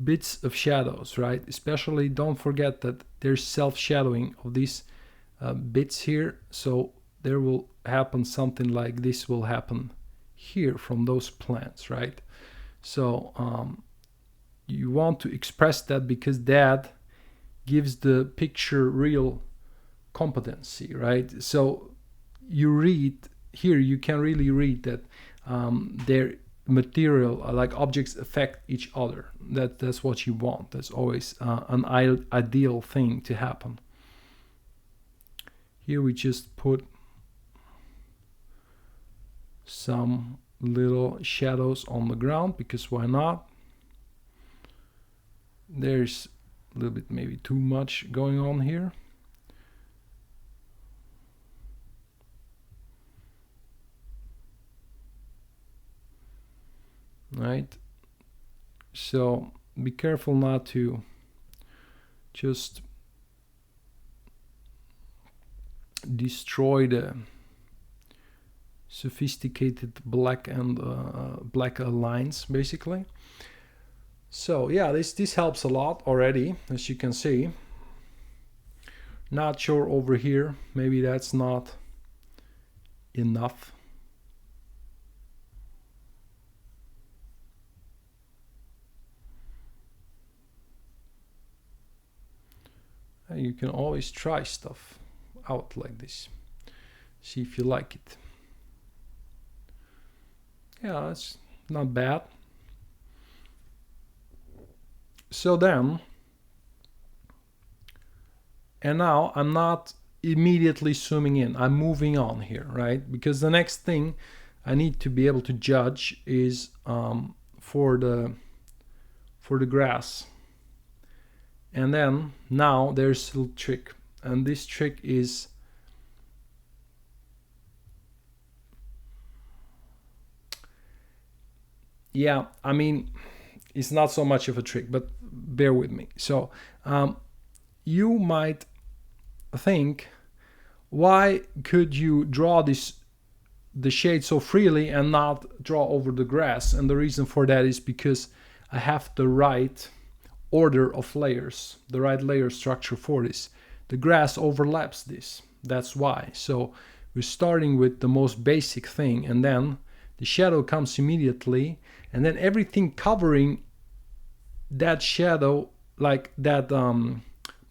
bits of shadows, right? Especially don't forget that there's self-shadowing of these bits here. So there will happen something like this will happen here from those plants, right? So you want to express that because that gives the picture real competency, right? So you read here, you can really read that their material, like objects, affect each other. That's what you want. That's always an ideal thing to happen. Here we just put some little shadows on the ground because why not? There's a little bit maybe too much going on here. Right, so be careful not to just destroy the sophisticated black and black lines basically. So yeah, this helps a lot already, as you can see. Not sure over here, maybe that's not enough. You can always try stuff out like this, see if you like it. Yeah, it's not bad. So then, and now I'm not immediately zooming in, I'm moving on here, right? Because the next thing I need to be able to judge is for the grass. And then now there's a little trick, and this trick is yeah, I mean, it's not so much of a trick, but bear with me. So you might think, why could you draw the shade so freely and not draw over the grass? And the reason for that is because I have the right order of layers, the right layer structure for this. The grass overlaps this, that's why. So we're starting with the most basic thing, and then the shadow comes immediately, and then everything covering that shadow, like that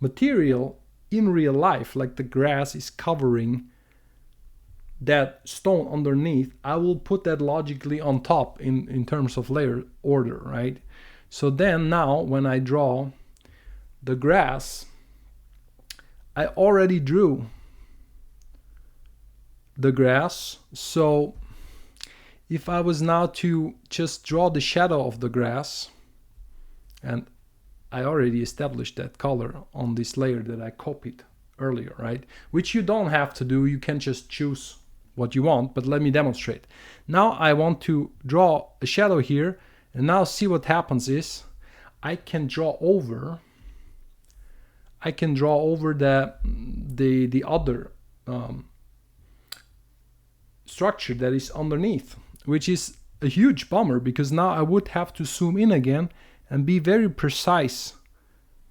material in real life, like the grass is covering that stone underneath, I will put that logically on top in terms of layer order, right? So then now when I draw the grass, I already drew the grass. So if I was now to just draw the shadow of the grass, and I already established that color on this layer that I copied earlier, right? Which you don't have to do, you can just choose what you want, but let me demonstrate. Now I want to draw a shadow here, and now see what happens is I can draw over the other structure that is underneath, which is a huge bummer because now I would have to zoom in again and be very precise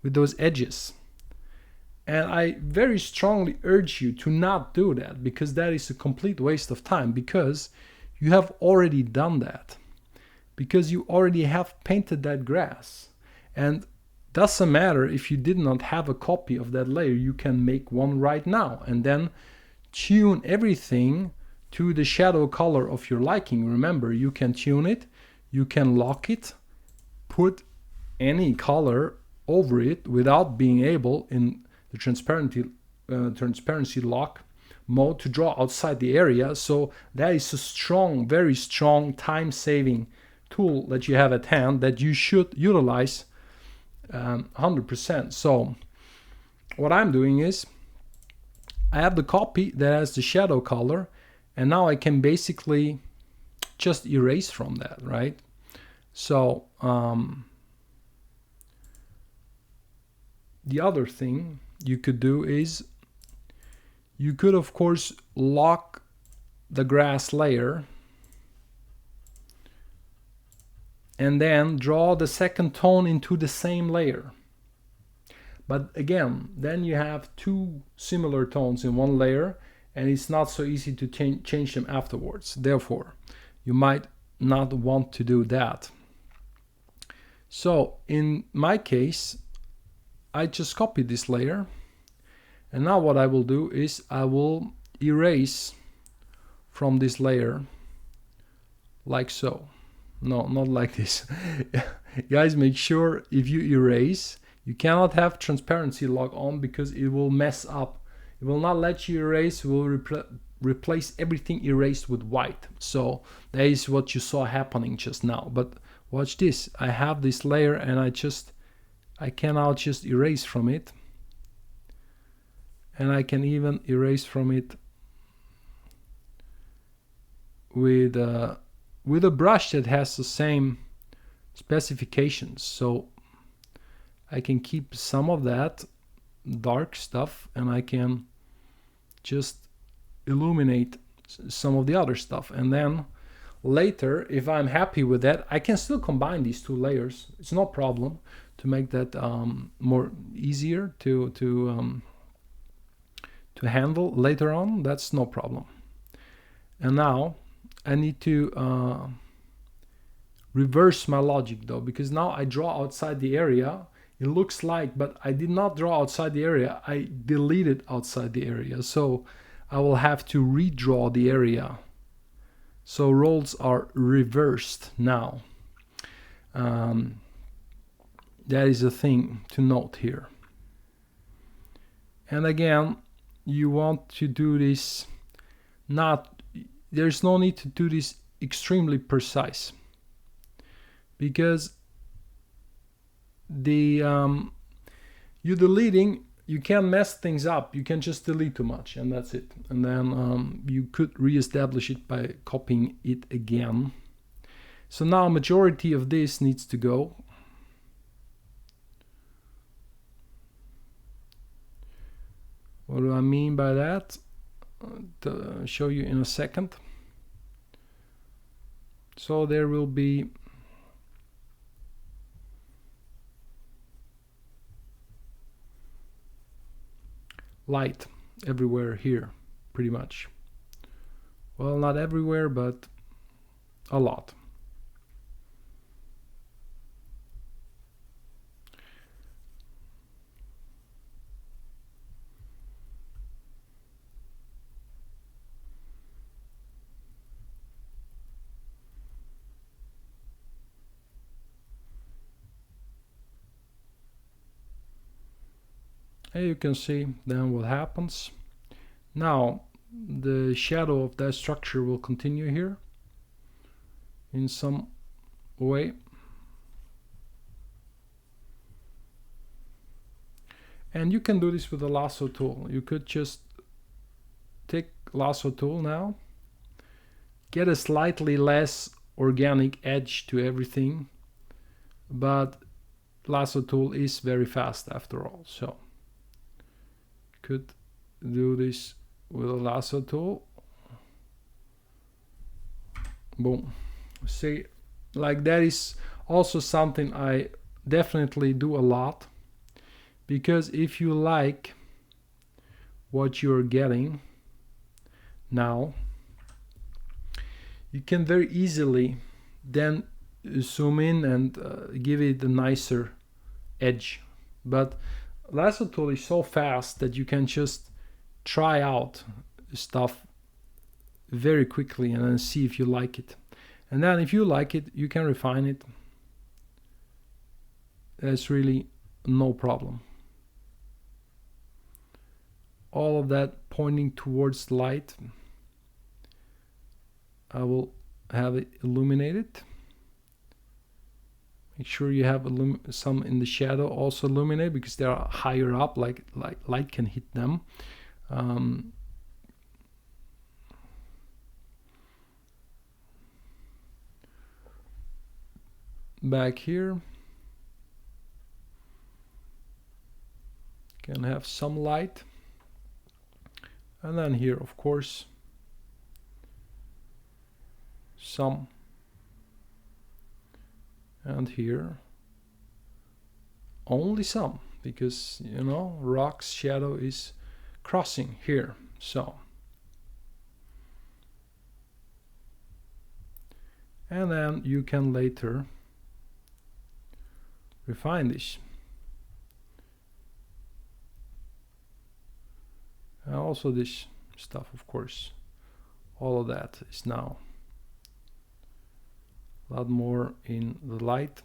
with those edges. And I very strongly urge you to not do that, because that is a complete waste of time, because you have already done that. Because you already have painted that grass. And doesn't matter if you did not have a copy of that layer, you can make one right now and then tune everything to the shadow color of your liking. Remember, you can tune it, you can lock it, put any color over it without being able in the transparency lock mode to draw outside the area. So that is a strong, very strong time-saving tool that you have at hand that you should utilize 100%. So what I'm doing is I have the copy that has the shadow color, and now I can basically just erase from that, right? So the other thing you could do is you could of course lock the grass layer and then draw the second tone into the same layer. But again, then you have two similar tones in one layer, and it's not so easy to change them afterwards. Therefore, you might not want to do that. So in my case, I just copy this layer, and now what I will do is I will erase from this layer like so. No, not like this. Guys, make sure if you erase, you cannot have transparency lock on because it will mess up. It will not let you erase. It will replace everything erased with white. So that is what you saw happening just now. But watch this. I have this layer and I can now just erase from it. And I can even erase from it with a brush that has the same specifications. So I can keep some of that dark stuff and I can just illuminate some of the other stuff. And then later, if I'm happy with that, I can still combine these two layers. It's no problem to make that more easier to handle later on. That's no problem. And now I need to reverse my logic though, because now I draw outside the area. It looks like, but I did not draw outside the area. I deleted outside the area. So I will have to redraw the area. So roles are reversed now. That is a thing to note here. And again, you want to do this there's no need to do this extremely precise, because you deleting, you can mess things up. You can just delete too much and that's it. And then you could reestablish it by copying it again. So now majority of this needs to go. What do I mean by that? To show you in a second. So there will be light everywhere here, pretty much. Well, not everywhere, but a lot. And you can see then what happens. Now the shadow of that structure will continue here in some way. And you can do this with the lasso tool. You could just take lasso tool now, get a slightly less organic edge to everything, but lasso tool is very fast after all. So could do this with a lasso tool. Boom. See, like that is also something I definitely do a lot, because if you like what you're getting now, you can very easily then zoom in and give it a nicer edge. But lasso tool is so fast that you can just try out stuff very quickly and then see if you like it. And then if you like it, you can refine it. That's really no problem. All of that pointing towards light, I will have it illuminated. Make sure you have some in the shadow also illuminate, because they are higher up, like light can hit them. Back here can have some light, and then here of course some, and here only some, because you know rock's shadow is crossing here. So, and then you can later refine this. And also this stuff, of course, all of that is now a lot more in the light.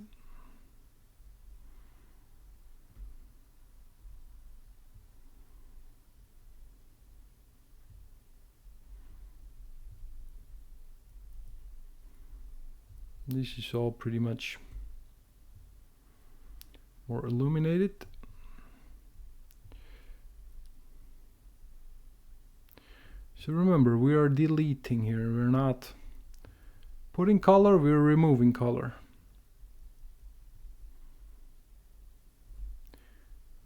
This is all pretty much more illuminated. So remember, we are deleting here, we're not putting color, we're removing color.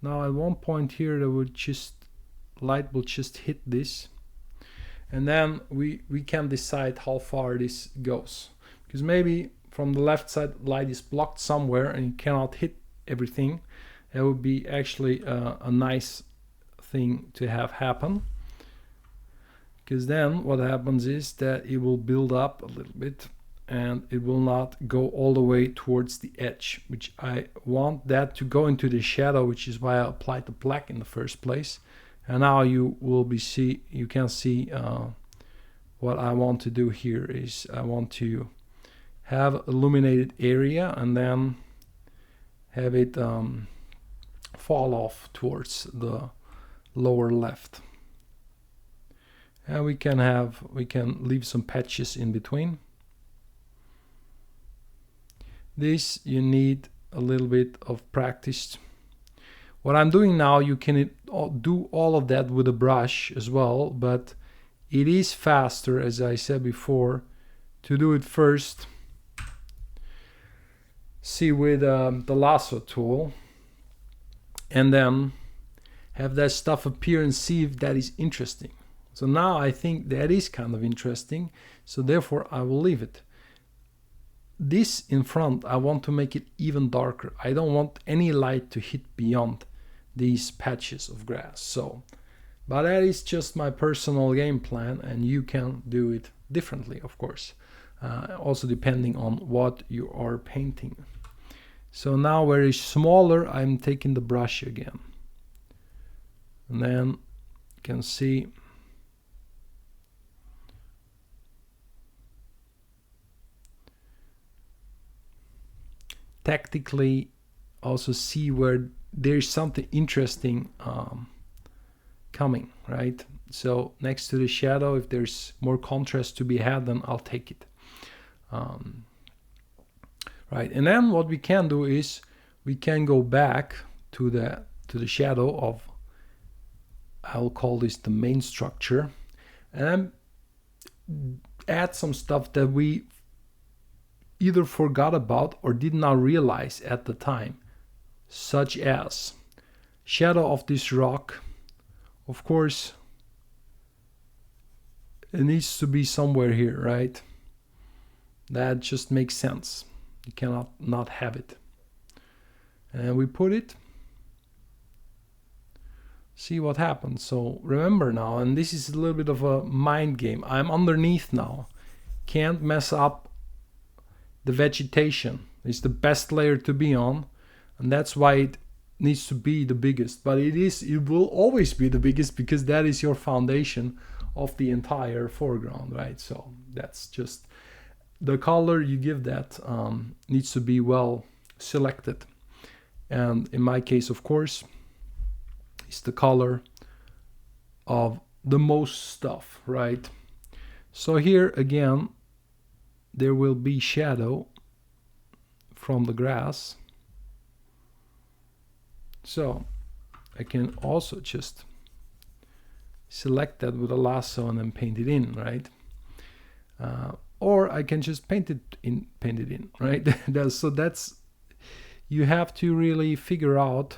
Now at one point here, there would just light will just hit this, and then we can decide how far this goes, because maybe from the left side light is blocked somewhere and you cannot hit everything. That would be actually a nice thing to have happen, because then what happens is that it will build up a little bit and it will not go all the way towards the edge, which I want that to go into the shadow, which is why I applied the black in the first place. And now you can see what I want to do here is I want to have illuminated area and then have it fall off towards the lower left. And we can leave some patches in between. This you need a little bit of practice. What I'm doing now, you can do all of that with a brush as well, but it is faster, as I said before, to do it first. See with the lasso tool, and then have that stuff appear and see if that is interesting. So now I think that is kind of interesting, so therefore I will leave it. This in front, I want to make it even darker. I don't want any light to hit beyond these patches of grass. So, but that is just my personal game plan, and you can do it differently, of course, also depending on what you are painting. So now where it's smaller, I'm taking the brush again, and then you can see tactically also see where there's something interesting coming, right? So next to the shadow, if there's more contrast to be had, then I'll take it. Right, and then what we can do is we can go back to the shadow of, I'll call this the main structure, and add some stuff that we either forgot about or did not realize at the time, such as shadow of this rock. Of course, it needs to be somewhere here, right? That just makes sense. You cannot not have it. And we put it. See what happens. So remember now, and this is a little bit of a mind game. I'm underneath now. Can't mess up the vegetation. It's the best layer to be on, and that's why it needs to be the biggest. But it will always be the biggest, because that is your foundation of the entire foreground, right? So that's just the color you give that needs to be well selected. And in my case, of course, it's the color of the most stuff, right? So here again, there will be shadow from the grass. So I can also just select that with a lasso and then paint it in, right? Or I can just paint it in, right? So that's, you have to really figure out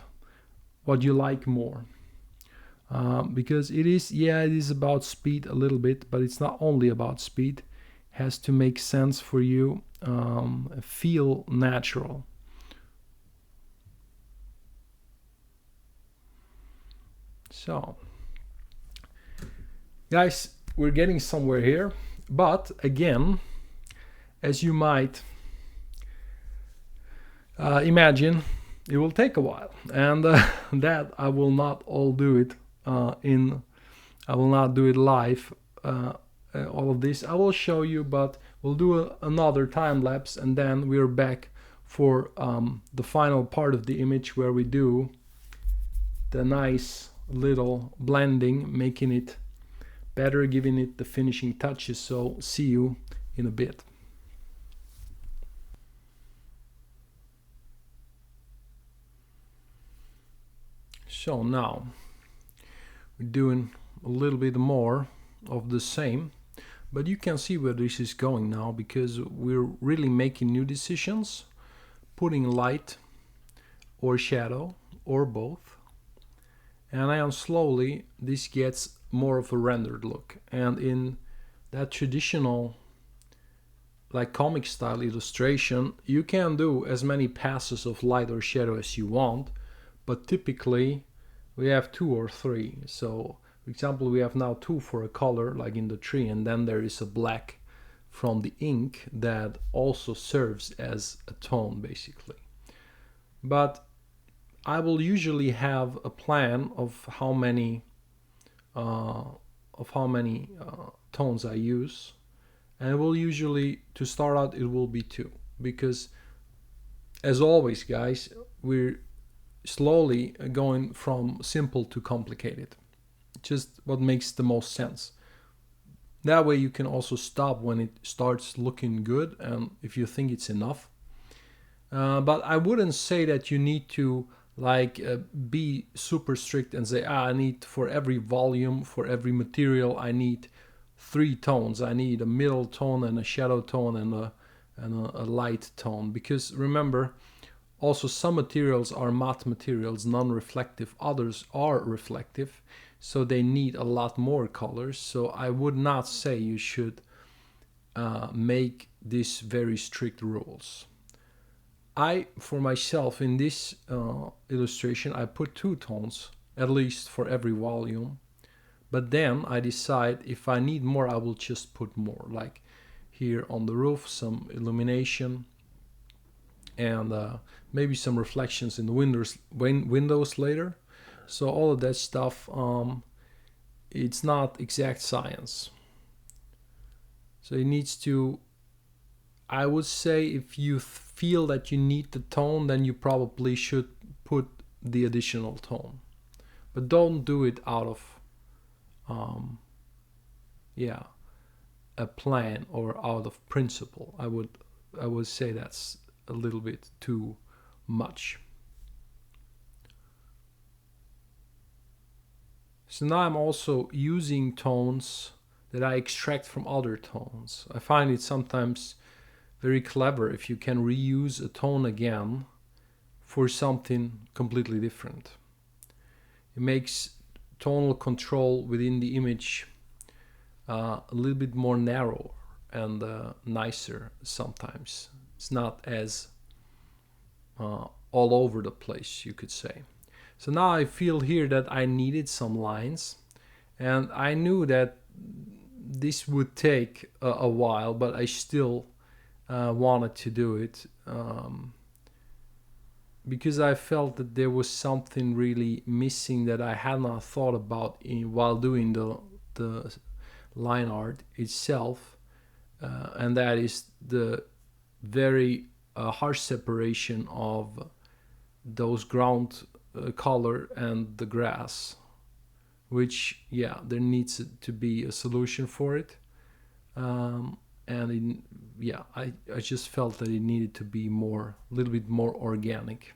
what you like more. Because it is about speed a little bit, but it's not only about speed. It has to make sense for you, feel natural. So, guys, we're getting somewhere here, but again, as you might imagine, it will take a while, and that I will not all do it I will not do it live. All of this I will show you, but we'll do another time lapse, and then we're back for the final part of the image where we do the nice little blending, making it better, giving it the finishing touches. So see you in a bit. So now we're doing a little bit more of the same, but you can see where this is going now, because we're really making new decisions, putting light or shadow or both, and then slowly this gets more of a rendered look. And in that traditional, like comic style illustration, you can do as many passes of light or shadow as you want, but typically we have 2 or 3. So for example, we have now 2 for a color, like in the tree, and then there is a black from the ink that also serves as a tone basically. But I will usually have a plan of how many tones I use, and it will usually, to start out, it will be 2, because as always, guys, we're slowly going from simple to complicated, just what makes the most sense. That way you can also stop when it starts looking good, and if you think it's enough. But I wouldn't say that you need to be super strict and say, I need for every volume, for every material, I need 3 tones. I need a middle tone and a shadow tone and a light tone. Because remember, also some materials are matte materials, non-reflective. Others are reflective, so they need a lot more colors. So I would not say you should make these very strict rules. For myself, in this illustration, I put 2 tones, at least for every volume. But then I decide if I need more, I will just put more. Like here on the roof, some illumination, and maybe some reflections in the windows later. So all of that stuff, it's not exact science. So it needs to, I would say, if you feel that you need the tone, then you probably should put the additional tone. But don't do it out of a plan or out of principle. I would say that's a little bit too much. So now I'm also using tones that I extract from other tones. I find it sometimes very clever if you can reuse a tone again for something completely different. It makes tonal control within the image a little bit more narrow and nicer sometimes. It's not as all over the place, you could say. So now I feel here that I needed some lines, and I knew that this would take a while, but I still wanted to do it because I felt that there was something really missing that I had not thought about while doing the line art itself, and that is the very harsh separation of those ground color and the grass, which there needs to be a solution for it. and yeah, I just felt that it needed to be more, a little bit more organic.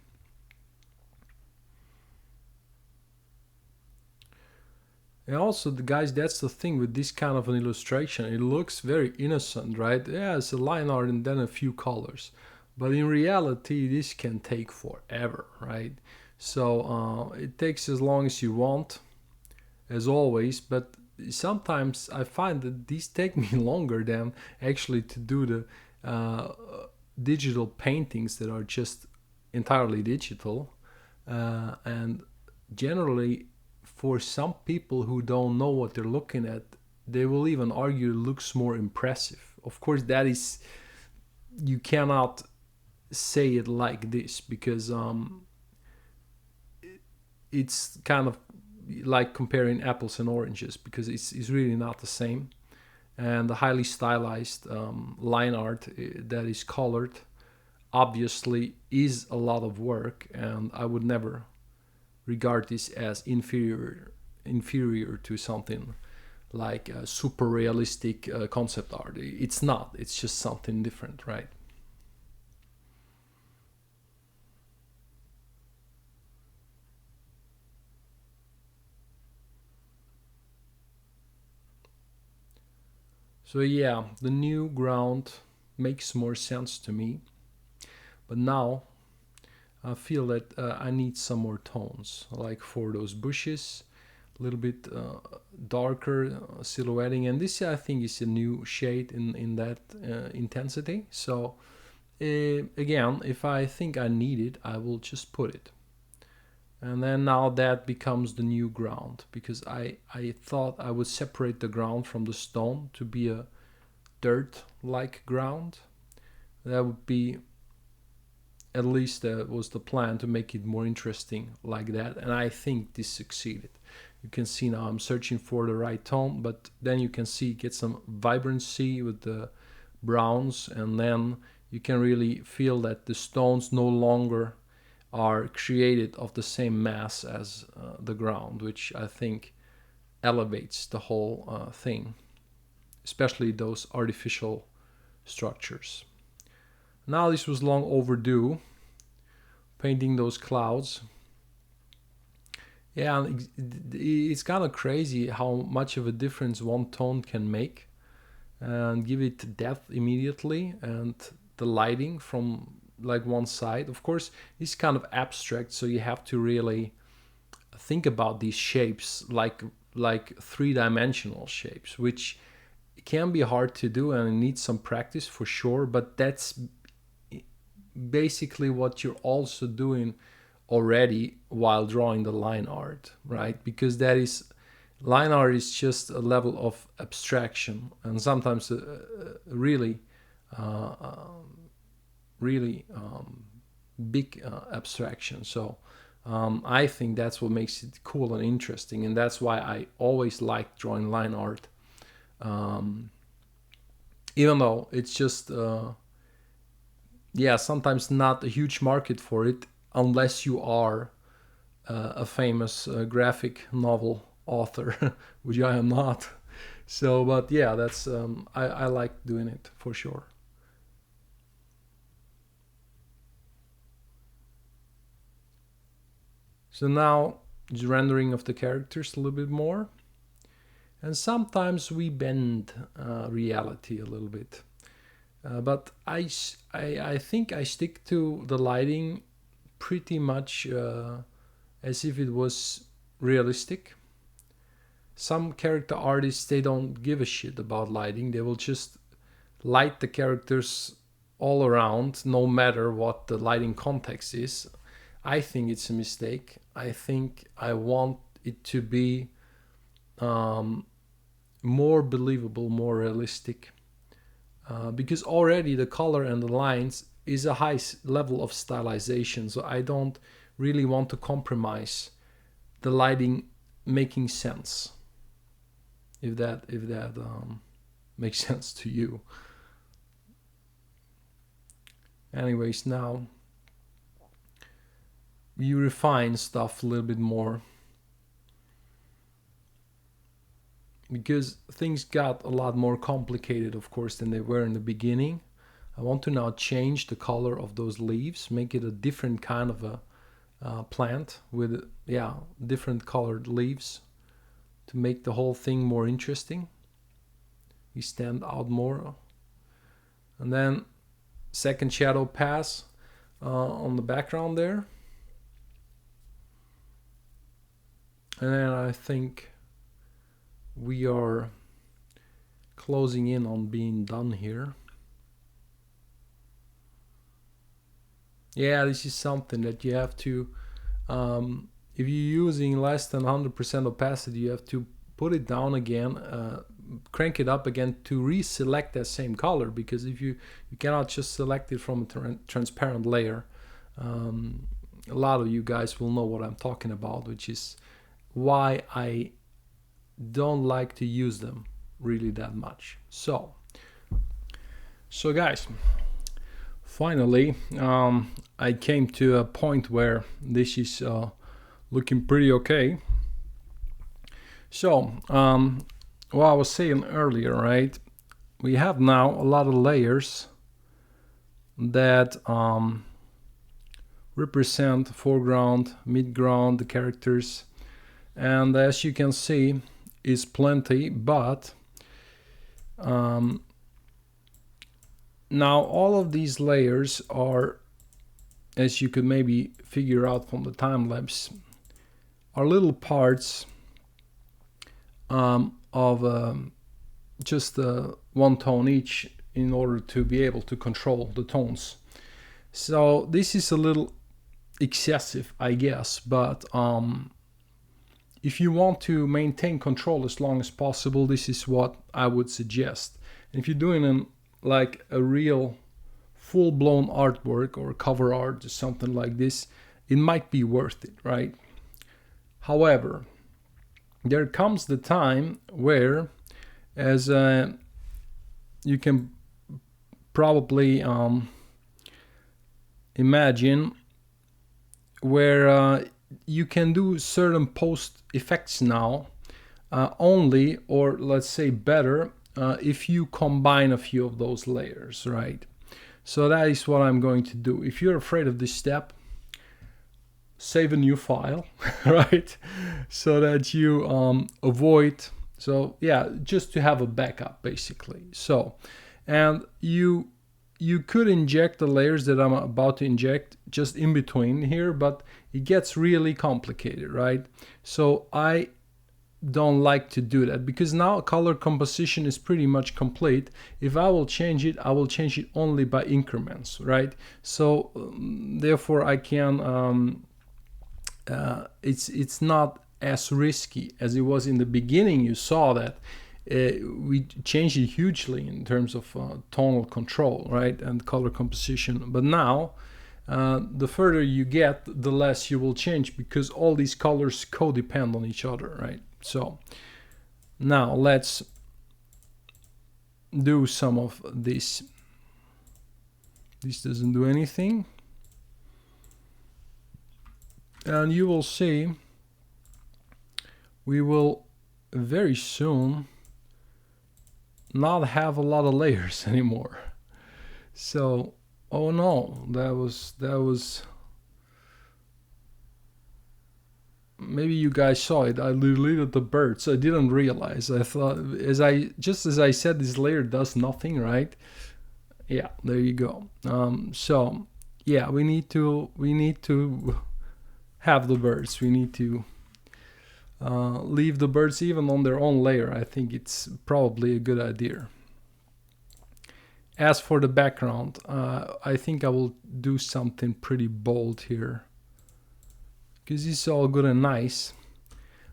And also, the guys, that's the thing with this kind of an illustration. It looks very innocent, right? Yeah, it's a line art and then a few colors. But in reality, this can take forever, right? So it takes as long as you want, as always. But sometimes I find that these take me longer than actually to do the digital paintings that are just entirely digital. And generally, for some people who don't know what they're looking at, they will even argue it looks more impressive. Of course, that is, you cannot say it like this because it's kind of like comparing apples and oranges, because it's really not the same. And the highly stylized line art that is colored obviously is a lot of work, and I would never regard this as inferior to something like super realistic concept art. It's not. It's just something different, right? So yeah, the new ground makes more sense to me. But now I feel that I need some more tones, like for those bushes, a little bit darker silhouetting. And this, I think, is a new shade in that intensity. So again, if I think I need it, I will just put it. And then now that becomes the new ground, because I thought I would separate the ground from the stone to be a dirt like ground. That would be, at least that was the plan, to make it more interesting like that. And I think this succeeded. You can see now I'm searching for the right tone, but then you can see get some vibrancy with the browns, and then you can really feel that the stones no longer are created of the same mass as the ground, which I think elevates the whole thing, especially those artificial structures. Now this was long overdue, painting those clouds. Yeah, it's kind of crazy how much of a difference one tone can make and give it depth immediately, and the lighting from like one side. Of course, it's kind of abstract, so you have to really think about these shapes like three-dimensional shapes, which can be hard to do and it needs some practice for sure. But that's basically what you're also doing already while drawing the line art, right? Because that is, line art is just a level of abstraction, and sometimes really really big abstraction. So I think that's what makes it cool and interesting, and that's why I always like drawing line art, even though it's just yeah, sometimes not a huge market for it unless you are a famous graphic novel author, which I am not. So, but yeah, that's I like doing it for sure. So now just rendering of the characters a little bit more, and sometimes we bend reality a little bit. But I think I stick to the lighting pretty much as if it was realistic. Some character artists, they don't give a shit about lighting. They will just light the characters all around, no matter what the lighting context is. I think it's a mistake. I think I want it to be um, more believable, more realistic, because already the color and the lines is a high level of stylization. So I don't really want to compromise the lighting making sense. If that makes sense to you. Anyways, now we refine stuff a little bit more. because things got a lot more complicated, of course, than they were in the beginning. I want to now change the color of those leaves, make it a different kind of a plant with, yeah, different colored leaves to make the whole thing more interesting. We stand out more. And then second shadow pass on the background there. And then I think we are closing in on being done here. Yeah, this is something that you have to, if you're using less than 100% opacity, you have to put it down again, crank it up again to reselect that same color, because if you cannot just select it from a transparent layer. A lot of you guys will know what I'm talking about, which is why I don't like to use them really that much. So guys, finally I came to a point where this is looking pretty okay. So what I was saying earlier, right, we have now a lot of layers that represent foreground, midground, the characters, and as you can see is plenty, but now all of these layers are, as you could maybe figure out from the time lapse, are little parts of just one tone each in order to be able to control the tones. So this is a little excessive, I guess, but if you want to maintain control as long as possible, this is what I would suggest. And if you're doing like a real full-blown artwork or cover art or something like this, it might be worth it, right? However, there comes the time where, as you can probably imagine, where you can do certain post effects now only, or let's say better, if you combine a few of those layers, right? So that is what I'm going to do. If you're afraid of this step, save a new file, right? So that you avoid, so yeah, just to have a backup basically. So, and you could inject the layers that I'm about to inject just in between here, but it gets really complicated, right? So I don't like to do that, because now color composition is pretty much complete. If I will change it, I will change it only by increments, right? So therefore I can it's not as risky as it was in the beginning. You saw that we changed it hugely in terms of tonal control, right, and color composition. But now the further you get, the less you will change, because all these colors codepend on each other, right? So now let's do some of this. This doesn't do anything, and you will see we will very soon not have a lot of layers anymore. So, oh no, that was maybe you guys saw it. I deleted the birds. I didn't realize. I thought, as I said, this layer does nothing, right? Yeah, there you go. So yeah, we need to have the birds. We need to leave the birds even on their own layer. I think it's probably a good idea. As for the background, I think I will do something pretty bold here, because it's all good and nice,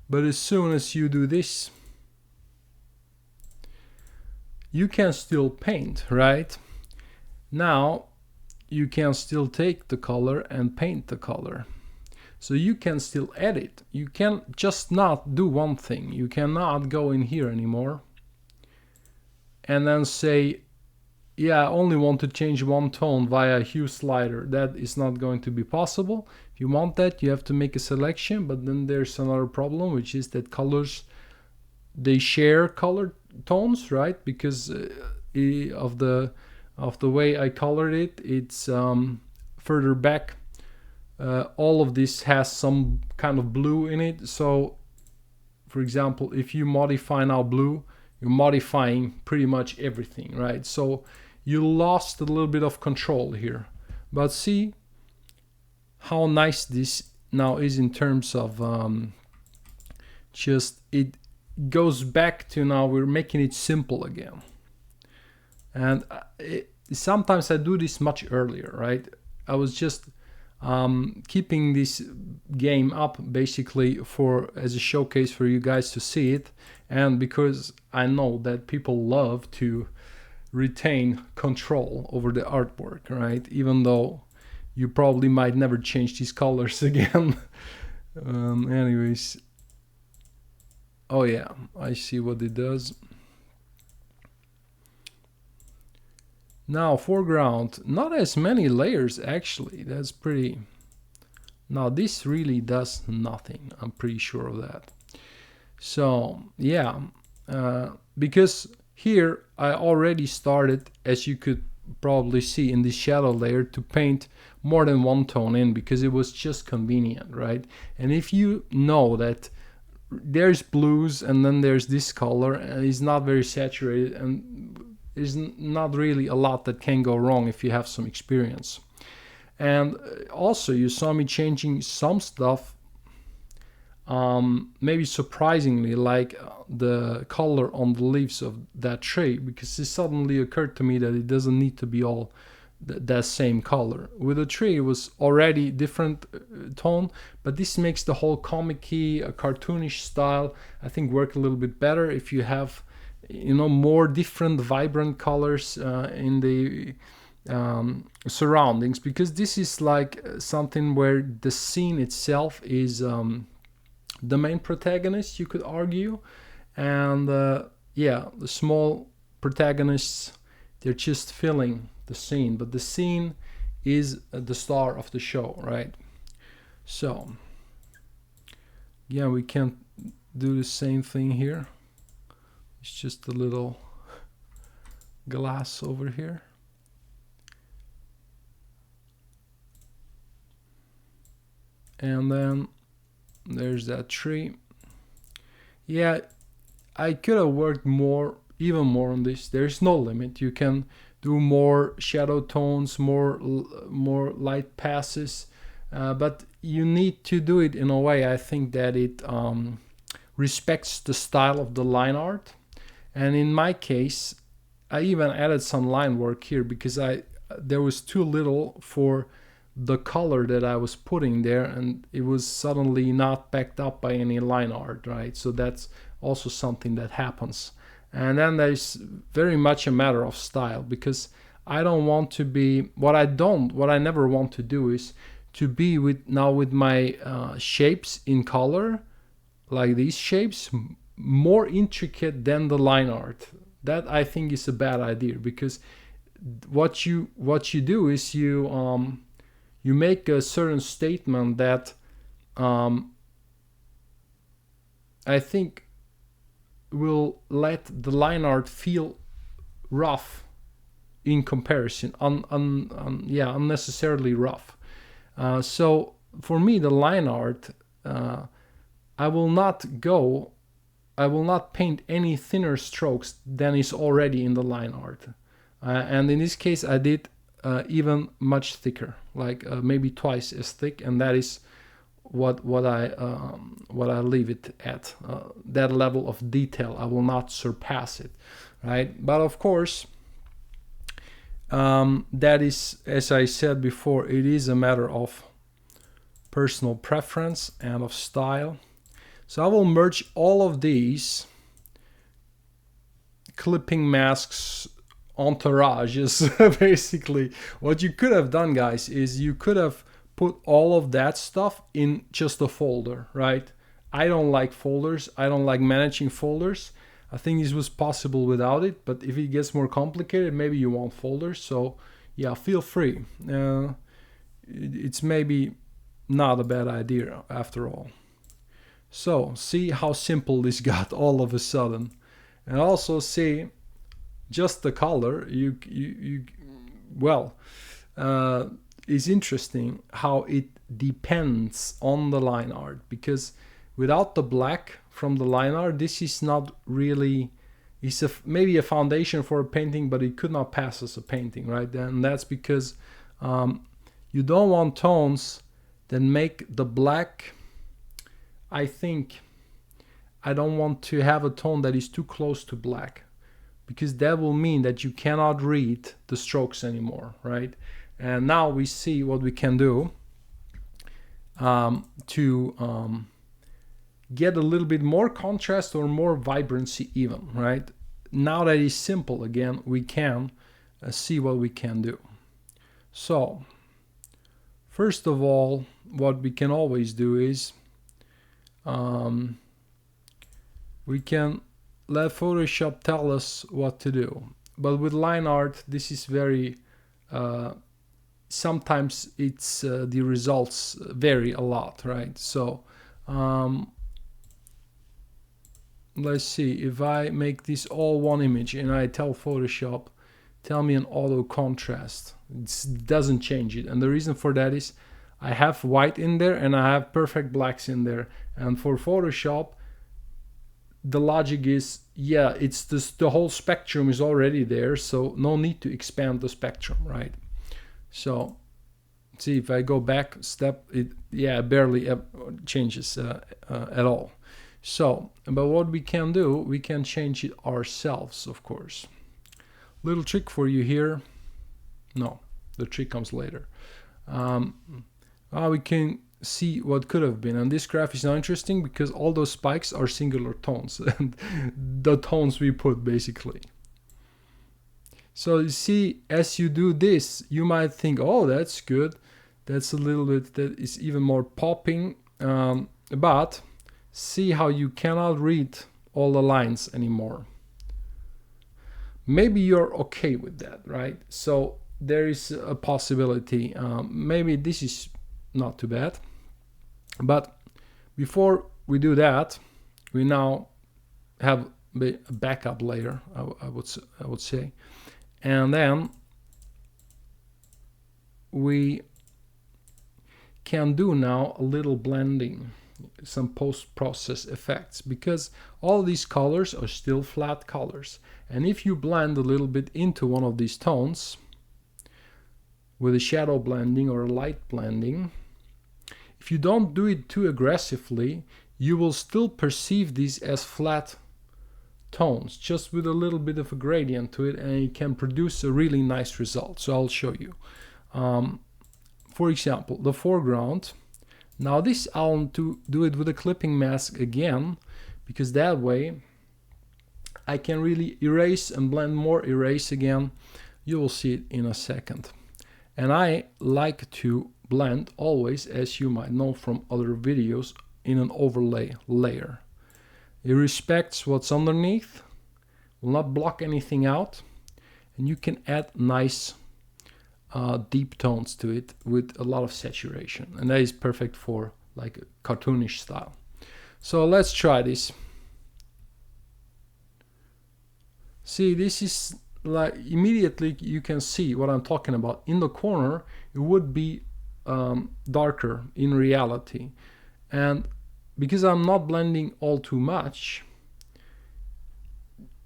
but as soon as you do this, you can still paint, right? Now you can still take the color and paint the color. So you can still edit. You can just not do one thing. You cannot go in here anymore and then say, yeah, I only want to change one tone via a hue slider. That is not going to be possible. If you want that, you have to make a selection, but then there's another problem, which is that colors they share color tones, right? Because of the way I colored it, it's further back. All of this has some kind of blue in it. So, for example, if you modify now blue, you're modifying pretty much everything, right? So you lost a little bit of control here. But see how nice this now is in terms of just it goes back to now we're making it simple again. And sometimes I do this much earlier, right? I was just keeping this game up basically for as a showcase for you guys to see it, and because I know that people love to retain control over the artwork, right? Even though you probably might never change these colors again. Anyways, oh yeah, I see what it does. Now foreground, not as many layers actually. That's pretty. Now this really does nothing. I'm pretty sure of that. So yeah, because here I already started, as you could probably see in the shadow layer, to paint more than one tone in because it was just convenient, right? And if you know that there's blues and then there's this color and it's not very saturated, and there's not really a lot that can go wrong if you have some experience. And also you saw me changing some stuff, maybe surprisingly, like the color on the leaves of that tree, because it suddenly occurred to me that it doesn't need to be all that same color. With the tree it was already different tone, but this makes the whole comic-y, cartoonish style I think work a little bit better if you have, you know, more different vibrant colors in the surroundings, because this is like something where the scene itself is the main protagonist, you could argue, and yeah, the small protagonists, they're just filling the scene, but the scene is the star of the show, right? So yeah, we can do the same thing here. It's just a little glass over here. And then there's that tree. Yeah, I could have worked more, even more on this. There's no limit. You can do more shadow tones, more light passes, but you need to do it in a way, I think, that it respects the style of the line art. And in my case, I even added some line work here because there was too little for the color that I was putting there, and it was suddenly not backed up by any line art, right? So that's also something that happens. And then there's very much a matter of style, because I don't want to be what I never want to do is to be with my shapes in color, like these shapes, more intricate than the line art. That I think is a bad idea, because what you do is you make a certain statement that I think will let the line art feel rough in comparison, unnecessarily rough. So for me, the line art, I will not paint any thinner strokes than is already in the line art. And in this case, I did even much thicker, like maybe twice as thick, and that is what I leave it at. That level of detail, I will not surpass it, right? But of course, that is, as I said before, it is a matter of personal preference and of style. So I will merge all of these clipping masks, entourages. Basically, what you could have done, guys, is you could have put all of that stuff in just a folder, right? I don't like folders. I don't like managing folders. I think this was possible without it, but if it gets more complicated, maybe you want folders. So yeah, feel free. It's maybe not a bad idea after all. So see how simple this got all of a sudden. And also see just the color. It's interesting how it depends on the line art, because without the black from the line art, this is not really, it's maybe a foundation for a painting, but it could not pass as a painting, right? And that's because you don't want tones that make the black, I don't want to have a tone that is too close to black, because that will mean that you cannot read the strokes anymore, right? And now we see what we can do to get a little bit more contrast or more vibrancy even, right? Now that is simple again, we can see what we can do. So first of all, what we can always do is we can let Photoshop tell us what to do. But with line art, this is very sometimes it's the results vary a lot, right? So let's see, if I make this all one image and I tell Photoshop, tell me an auto contrast, it doesn't change it. And the reason for that is I have white in there and I have perfect blacks in there. And for Photoshop, the logic is, yeah, it's this, the whole spectrum is already there, so no need to expand the spectrum, right? So see, if I go back step, it barely changes at all. So, but what we can do, we can change it ourselves, of course. Little trick for you here. No, the trick comes later. We can see what could have been, and this graph is now interesting because all those spikes are singular tones and the tones we put basically. So you see, as you do this, you might think, oh, that's good, that's a little bit, that is even more popping, but see how you cannot read all the lines anymore. Maybe you're okay with that, right? So there is a possibility, maybe this is not too bad. But before we do that, we now have a backup layer, I would say, and then we can do now a little blending, some post-process effects, because all these colors are still flat colors. And if you blend a little bit into one of these tones with a shadow blending or a light blending, if you don't do it too aggressively, you will still perceive these as flat tones, just with a little bit of a gradient to it, and it can produce a really nice result. So I'll show you. For example, the foreground. Now this I'll do it with a clipping mask again, because that way I can really erase and blend more, erase again. You will see it in a second. And I like to blend always, as you might know from other videos, in an overlay layer. It respects what's underneath, will not block anything out, and you can add nice deep tones to it with a lot of saturation, and that is perfect for like a cartoonish style. So let's try this. See, this is like immediately you can see what I'm talking about. In the corner it would be darker in reality, and because I'm not blending all too much,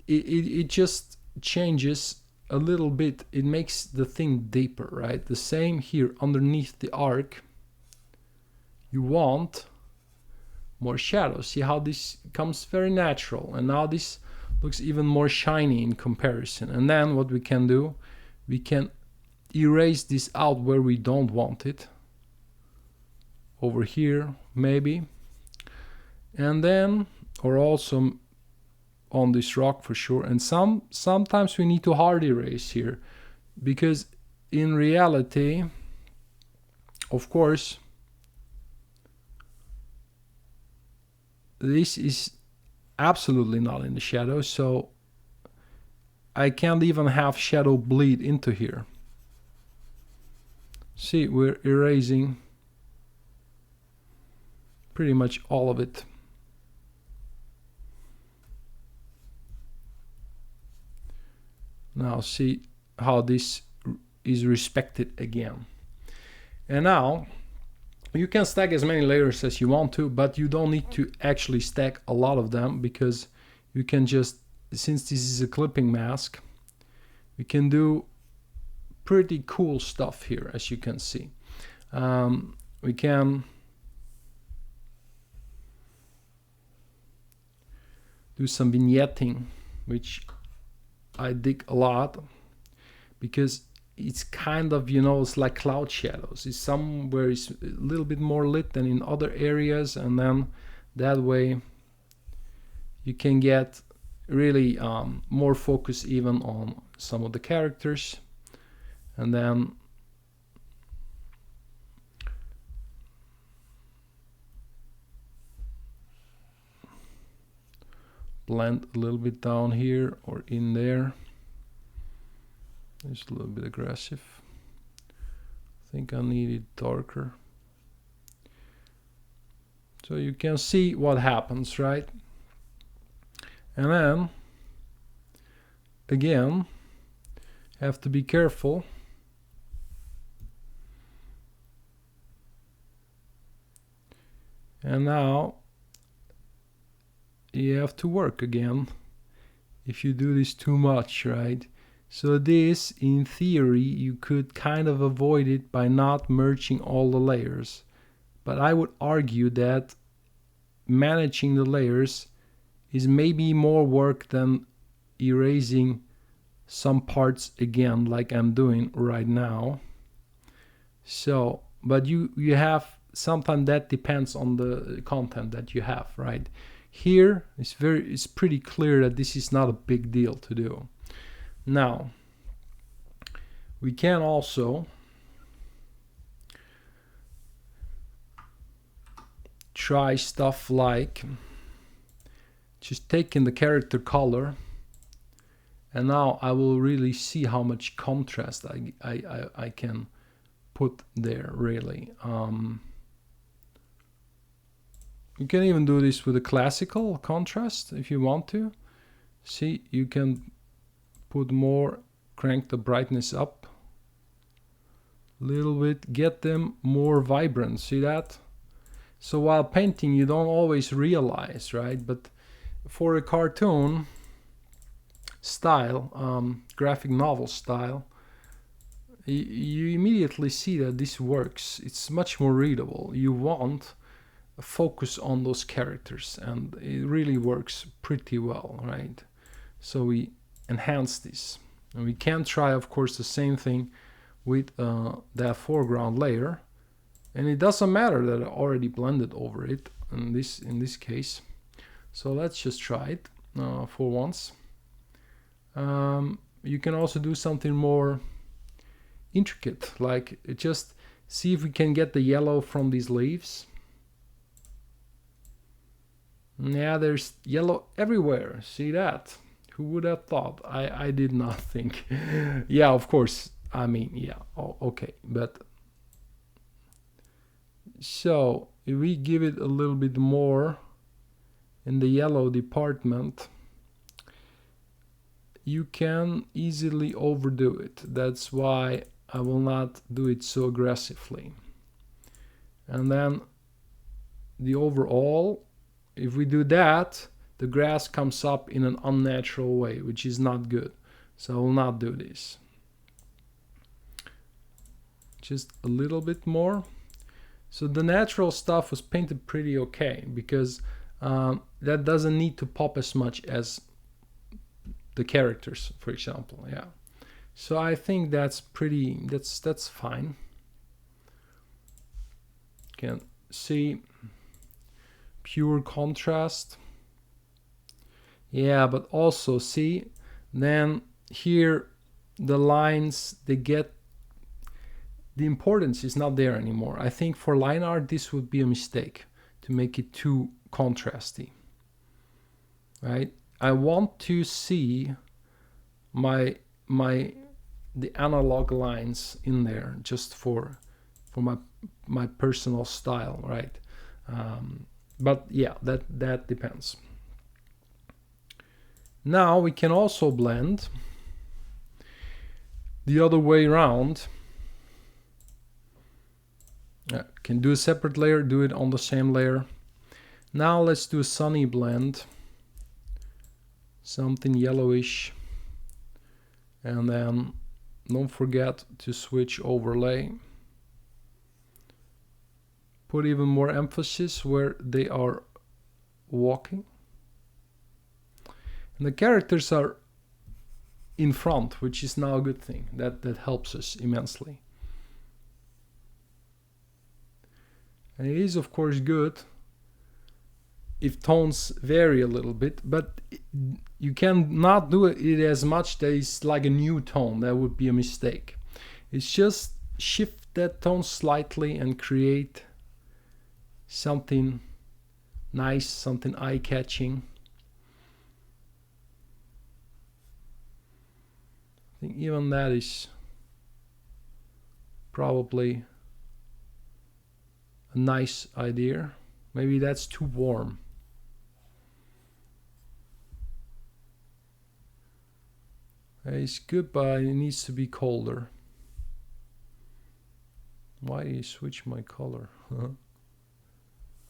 it just changes a little bit. It makes the thing deeper, right? The same here underneath the arc. You want more shadow. See how this comes very natural, and now this looks even more shiny in comparison. And then what we can do, we can erase this out where we don't want it, over here maybe, and then, or also on this rock for sure. And sometimes we need to hard erase here, because in reality, of course, this is absolutely not in the shadow, so I can't even have shadow bleed into here. See, we're erasing pretty much all of it. Now see how this is respected again. And now you can stack as many layers as you want to, but you don't need to actually stack a lot of them, because you can just, since this is a clipping mask, we can do pretty cool stuff here, as you can see. We can do some vignetting, which I dig a lot, because it's kind of, you know, it's like cloud shadows. It's somewhere it's a little bit more lit than in other areas, and then that way you can get really more focus even on some of the characters. And then blend a little bit down here or in there. It's a little bit aggressive. I think I need it darker. So you can see what happens, right? And then again, have to be careful. And now you have to work again if you do this too much, right? So this, in theory, you could kind of avoid it by not merging all the layers. But I would argue that managing the layers is maybe more work than erasing some parts again, like I'm doing right now. So, but you have, sometimes that depends on the content that you have, right? Here it's pretty clear that this is not a big deal to do. Now we can also try stuff like just taking the character color, and now I will really see how much contrast I can put there, really. You can even do this with a classical contrast if you want to. See, you can put more, crank the brightness up a little bit, get them more vibrant. See that? So while painting, you don't always realize, right? But for a cartoon style, graphic novel style, you immediately see that this works. It's much more readable. You want focus on those characters, and it really works pretty well, right? So we enhance this, and we can try, of course, the same thing with that foreground layer, and it doesn't matter that I already blended over it in this case. So let's just try it for once. You can also do something more intricate, like just see if we can get the yellow from these leaves. Yeah, there's yellow everywhere. See that? Who would have thought? I did not think. Yeah, of course. I mean, yeah. Oh, okay. But so if we give it a little bit more in the yellow department, you can easily overdo it. That's why I will not do it so aggressively. And then the overall, if we do that, the grass comes up in an unnatural way, which is not good. So I will not do this. Just a little bit more. So the natural stuff was painted pretty okay, because that doesn't need to pop as much as the characters, for example. Yeah. So I think that's pretty, that's fine. Can see pure contrast. Yeah, but also see, then here the lines, they get, the importance is not there anymore. I think for line art this would be a mistake to make it too contrasty, right? I want to see the analog lines in there, just for my personal style, right? But yeah, that depends. Now we can also blend the other way around, can do a separate layer, do it on the same layer. Now let's do a sunny blend, something yellowish, and then don't forget to switch overlay. Put even more emphasis where they are walking. And the characters are in front, which is now a good thing. That helps us immensely. And it is of course good if tones vary a little bit, but you can not do it as much that it's like a new tone. That would be a mistake. It's just shift that tone slightly and create something nice, something eye-catching. I think even that is probably a nice idea. Maybe that's too warm. It's good, but it needs to be colder. Why did you switch my color?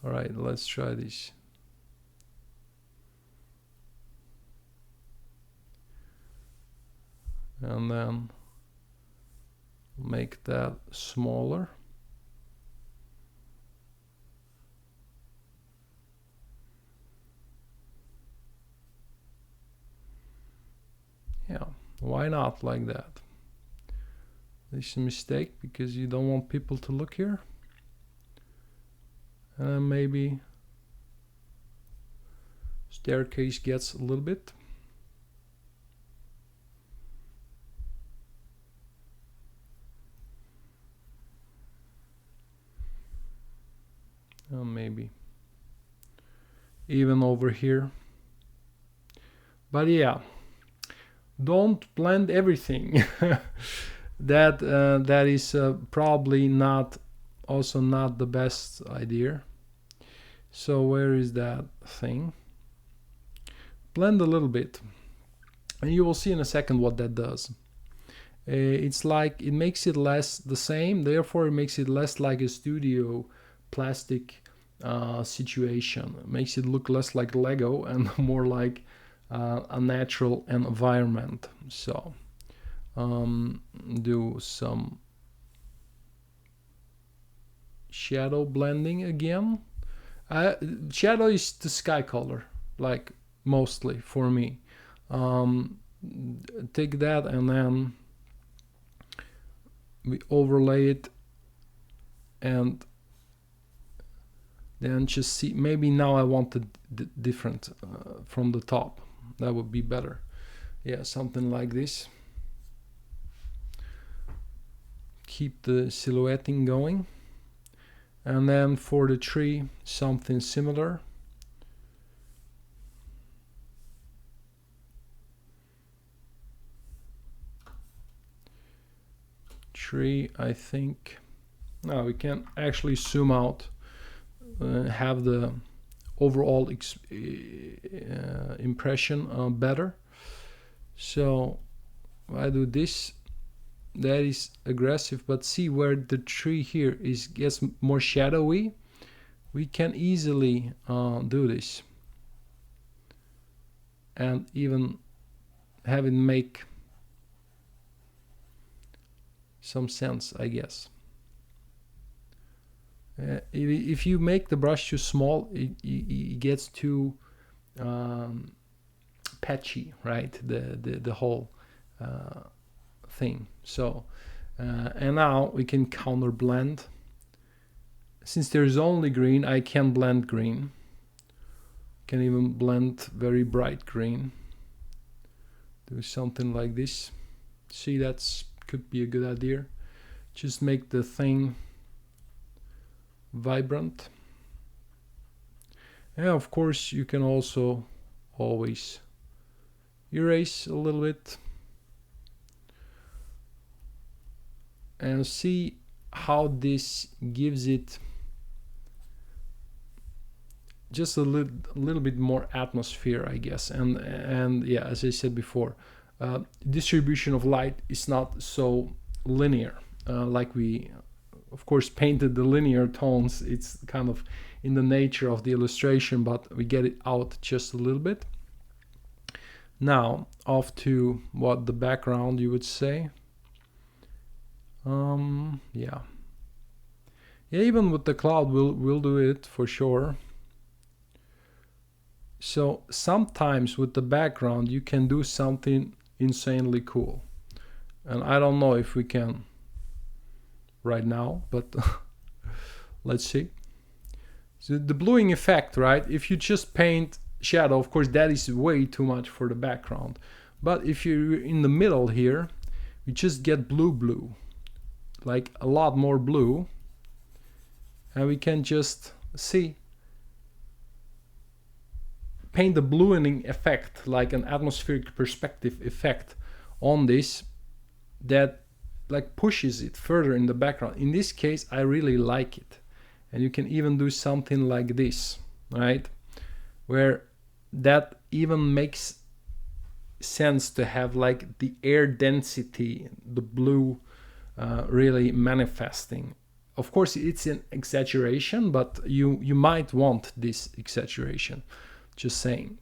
Alright, let's try this. And then make that smaller. Yeah, why not like that? This is a mistake because you don't want people to look here. And then maybe staircase gets a little bit. Maybe even over here. But yeah, don't blend everything. that is probably not the best idea. So where is that thing? Blend a little bit, and you will see in a second what that does. It's like it makes it less the same, therefore it makes it less like a studio plastic situation. It makes it look less like Lego and more like a natural environment. So do some shadow blending again. Shadow is the sky color, like mostly for me. Take that and then we overlay it, and then just see, maybe now I want it different from the top. That would be better. Yeah, something like this. Keep the silhouetting going. And then for the tree, something similar. Tree, I think. Now we can actually zoom out. Have the overall impression better. So I do this, that is aggressive, but see where the tree here gets more shadowy. We can easily do this and even have it make some sense, I guess. If you make the brush too small, it gets too patchy, right? The whole thing. So and now we can counter blend. Since there's only green, I can blend green. Can even blend very bright green. Do something like this. See, that's could be a good idea. Just make the thing vibrant. And of course you can also always erase a little bit and see how this gives it just a little bit more atmosphere, I guess. And yeah, as I said before, distribution of light is not so linear, like we of course painted the linear tones. It's kind of in the nature of the illustration, but we get it out just a little bit. Now off to what the background, you would say. Yeah, even with the cloud we'll do it for sure. So sometimes with the background you can do something insanely cool, and I don't know if we can right now, but let's see. So the bluing effect, right? If you just paint shadow, of course that is way too much for the background, but if you're in the middle here, we just get blue, like a lot more blue, and we can just see, paint the bluening effect, like an atmospheric perspective effect on this, that like pushes it further in the background. In this case I really like it. And you can even do something like this, right, where that even makes sense to have like the air density, the blue really manifesting. Of course it's an exaggeration, but you might want this exaggeration, just saying.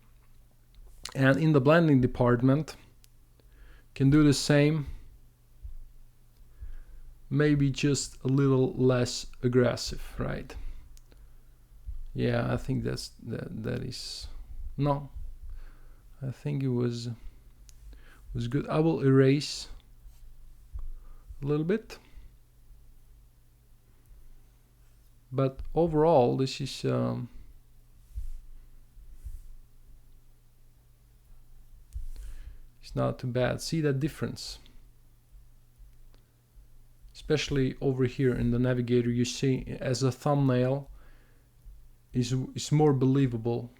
And in the blending department can do the same, maybe just a little less aggressive, right? Yeah, I think that is, no, I think it was good. I will erase a little bit, but overall this is it's not too bad. See that difference? Especially over here in the navigator, you see as a thumbnail is more believable,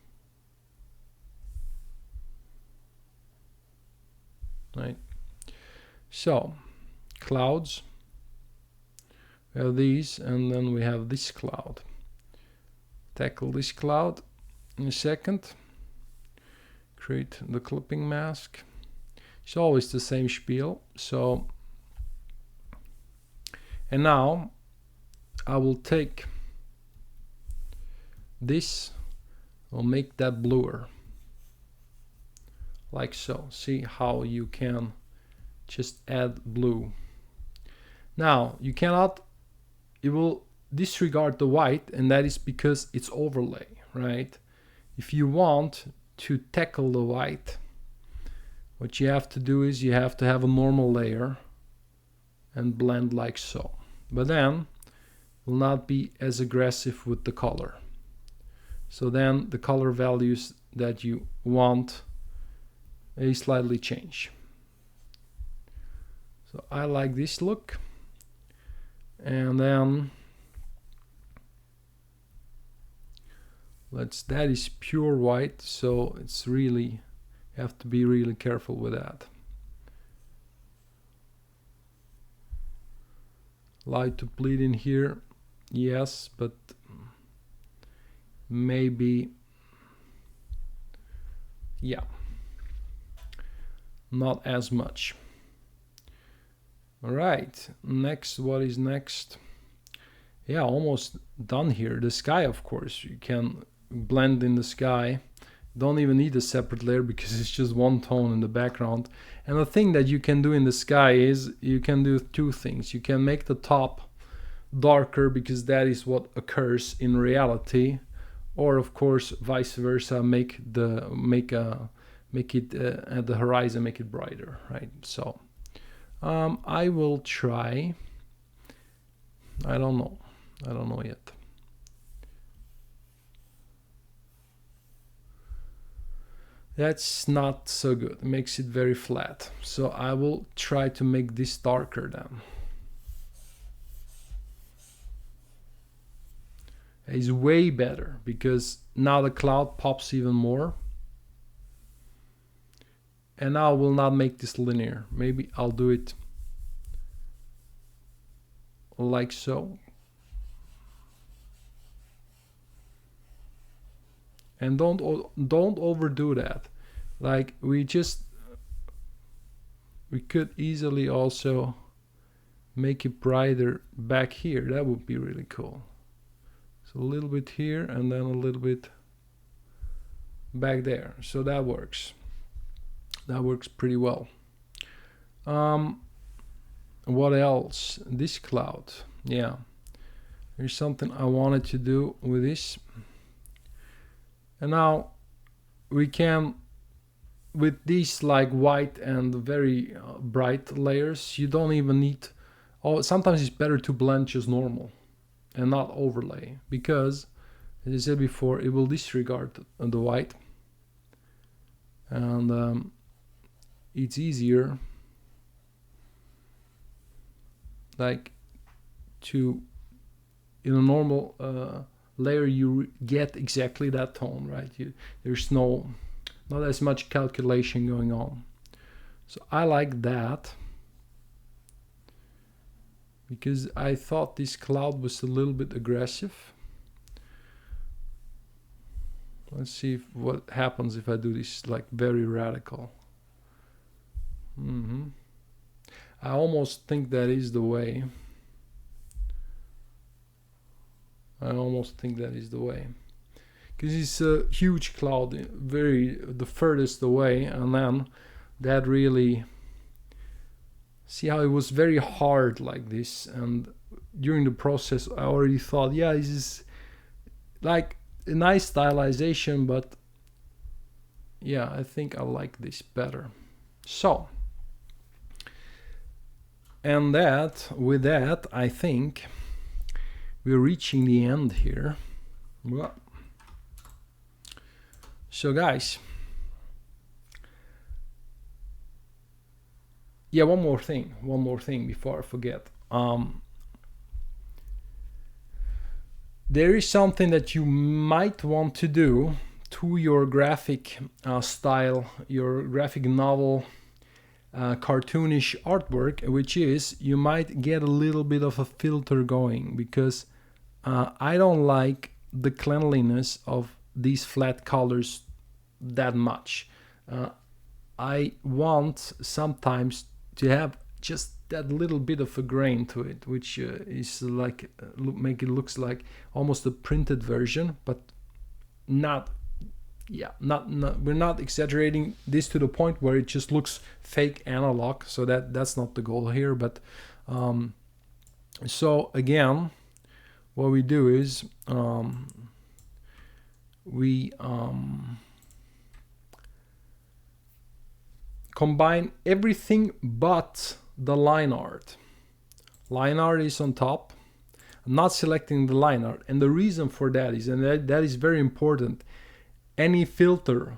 right? So clouds, we have these, and then we have this cloud. Tackle this cloud in a second. Create the clipping mask. It's always the same spiel. So, and now I will take this, I'll make that bluer, like so. See how you can just add blue. Now you cannot, you will disregard the white, and that is because it's overlay, right? If you want to tackle the white, what you have to do is you have to have a normal layer and blend like so, but then will not be as aggressive with the color. So then the color values that you want may slightly change. So I like this look, and then that is pure white, so it's really, you have to be really careful with that. Light to bleed in here, yes, but maybe, yeah, not as much. All right, next, what is next? Yeah, almost done here. The sky, of course, you can blend in the sky. Don't even need a separate layer because it's just one tone in the background. And the thing that you can do in the sky is you can do two things. You can make the top darker because that is what occurs in reality, or of course vice versa, make it at the horizon, make it brighter, right? So I will try. I don't know yet. That's not so good. It makes it very flat. So I will try to make this darker then. It's way better because now the cloud pops even more. And now I will not make this linear. Maybe I'll do it like so. And don't overdo that. Like we just we could easily also make it brighter back here. That would be really cool. So a little bit here and then a little bit back there. So that works. That works pretty well. What else? This cloud. Yeah. There's something I wanted to do with this. And now we can, with these like white and very bright layers, you don't even need, sometimes it's better to blend just normal and not overlay, because as I said before, it will disregard the white, and it's easier like to, in a normal layer you get exactly that tone, right? There's not as much calculation going on. So I like that, because I thought this cloud was a little bit aggressive. Let's see what happens if I do this like very radical. I almost think that is the way. Because it's a huge cloud, the furthest away, and then that really, see how it was very hard like this, and during the process I already thought, yeah, this is like a nice stylization, but yeah, I think I like this better. So, and with that I think we're reaching the end here. Well, so guys, yeah, one more thing before I forget. There is something that you might want to do to your graphic style, your graphic novel, cartoonish artwork, which is you might get a little bit of a filter going, because I don't like the cleanliness of these flat colors that much. I want sometimes to have just that little bit of a grain to it, which is like make it looks like almost a printed version, but not we're not exaggerating this to the point where it just looks fake analog. So that's not the goal here. But so again, what we do is we combine everything but the line art. Line art is on top. I'm not selecting the line art, and the reason for that is, and that is very important, any filter,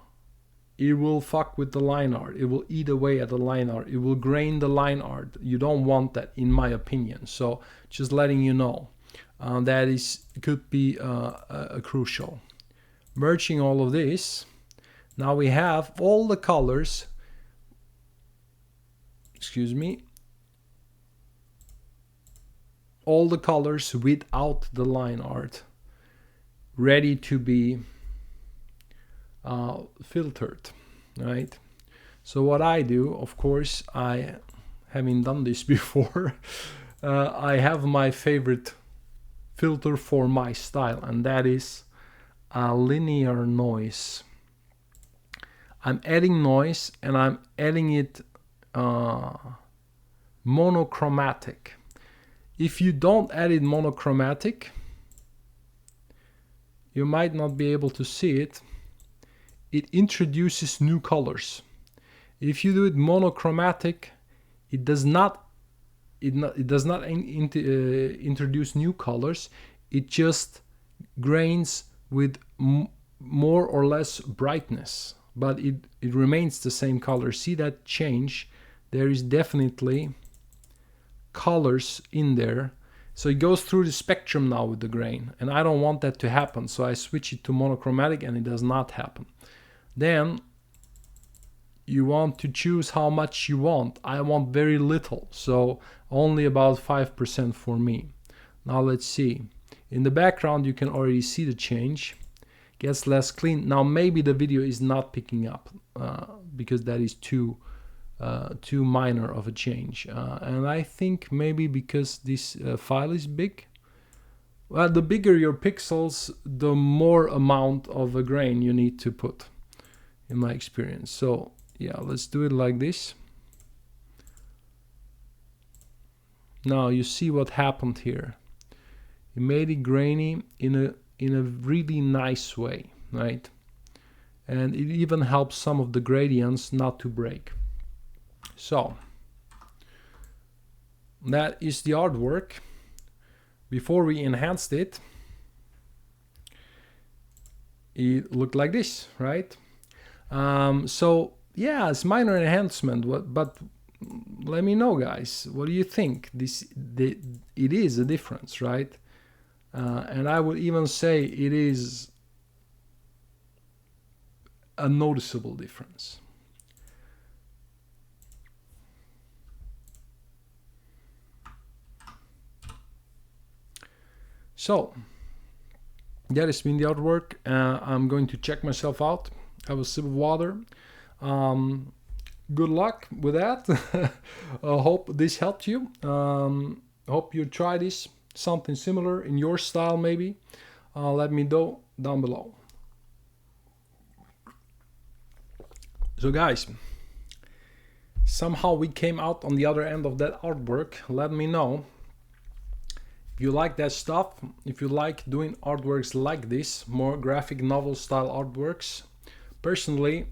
it will fuck with the line art. It will eat away at the line art. It will grain the line art. You don't want that, in my opinion. So just letting you know, that could be crucial. Merging all of this, now we have all the colors, all the colors without the line art ready to be filtered, right? So what I do, of course, I haven't done this before, I have my favorite filter for my style, and that is linear noise. I'm adding noise, and I'm adding it monochromatic. If you don't add it monochromatic, you might not be able to see it. It introduces new colors. If you do it monochromatic, it does not introduce new colors. It just grains with more or less brightness, but it remains the same color. See that change? There is definitely colors in there. So it goes through the spectrum now with the grain, and I don't want that to happen. So I switch it to monochromatic, and it does not happen. Then you want to choose how much you want. I want very little, so only about 5% for me. Now let's see. In the background you can already see the change. Gets less clean. Now maybe the video is not picking up because that is too too minor of a change. And I think maybe because this file is big, well, the bigger your pixels, the more amount of a grain you need to put, in my experience. So yeah, let's do it like this. Now you see what happened here. It made it grainy in a really nice way, right? And it even helps some of the gradients not to break. So that is the artwork. Before we enhanced it, it looked like this, right? So yeah, it's minor enhancement, but let me know, guys, what do you think? It is a difference, right? And I would even say it is a noticeable difference. So that has been the artwork. I'm going to check myself out, have a sip of water. Good luck with that. I hope this helped you. Hope you try this, something similar in your style maybe. Let me know down below. So guys, somehow we came out on the other end of that artwork. Let me know if you like that stuff, if you like doing artworks like this, more graphic novel style artworks. Personally,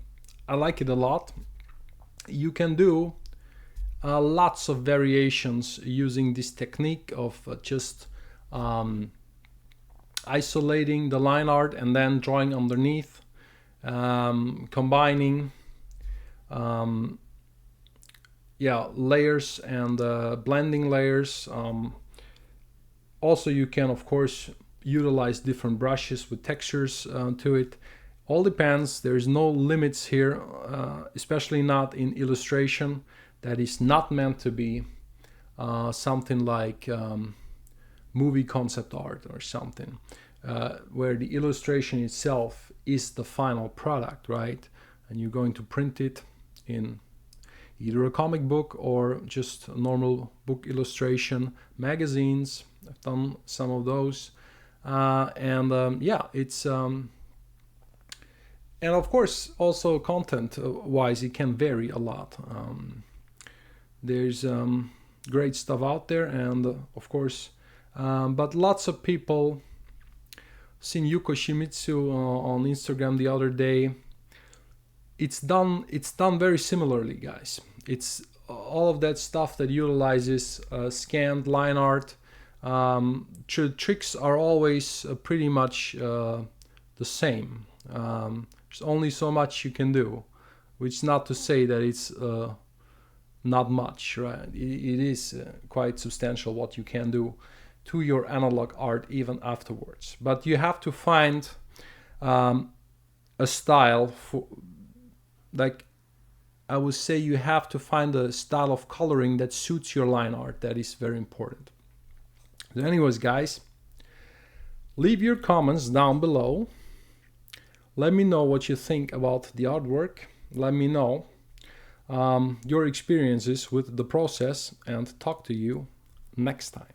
I like it a lot. You can do lots of variations using this technique of just isolating the line art and then drawing underneath, combining layers and blending layers. Also, you can, of course, utilize different brushes with textures to it. All depends. There's no limits here, especially not in illustration. That is not meant to be something like movie concept art or something, where the illustration itself is the final product, right? And you're going to print it in either a comic book or just a normal book illustration, magazines. I've done some of those, it's and of course also content wise it can vary a lot. There's great stuff out there, and of course but lots of people, seen Yuko Shimizu on Instagram the other day. It's done very similarly, guys. It's all of that stuff that utilizes scanned line art. Tricks are always pretty much the same. There's only so much you can do, which is not to say that it's not much, right? It is quite substantial what you can do to your analog art even afterwards. But you have to find a style for, like, I would say you have to find a style of coloring that suits your line art. That is very important. So anyways, guys, leave your comments down below. Let me know what you think about the artwork. Let me know your experiences with the process, and talk to you next time.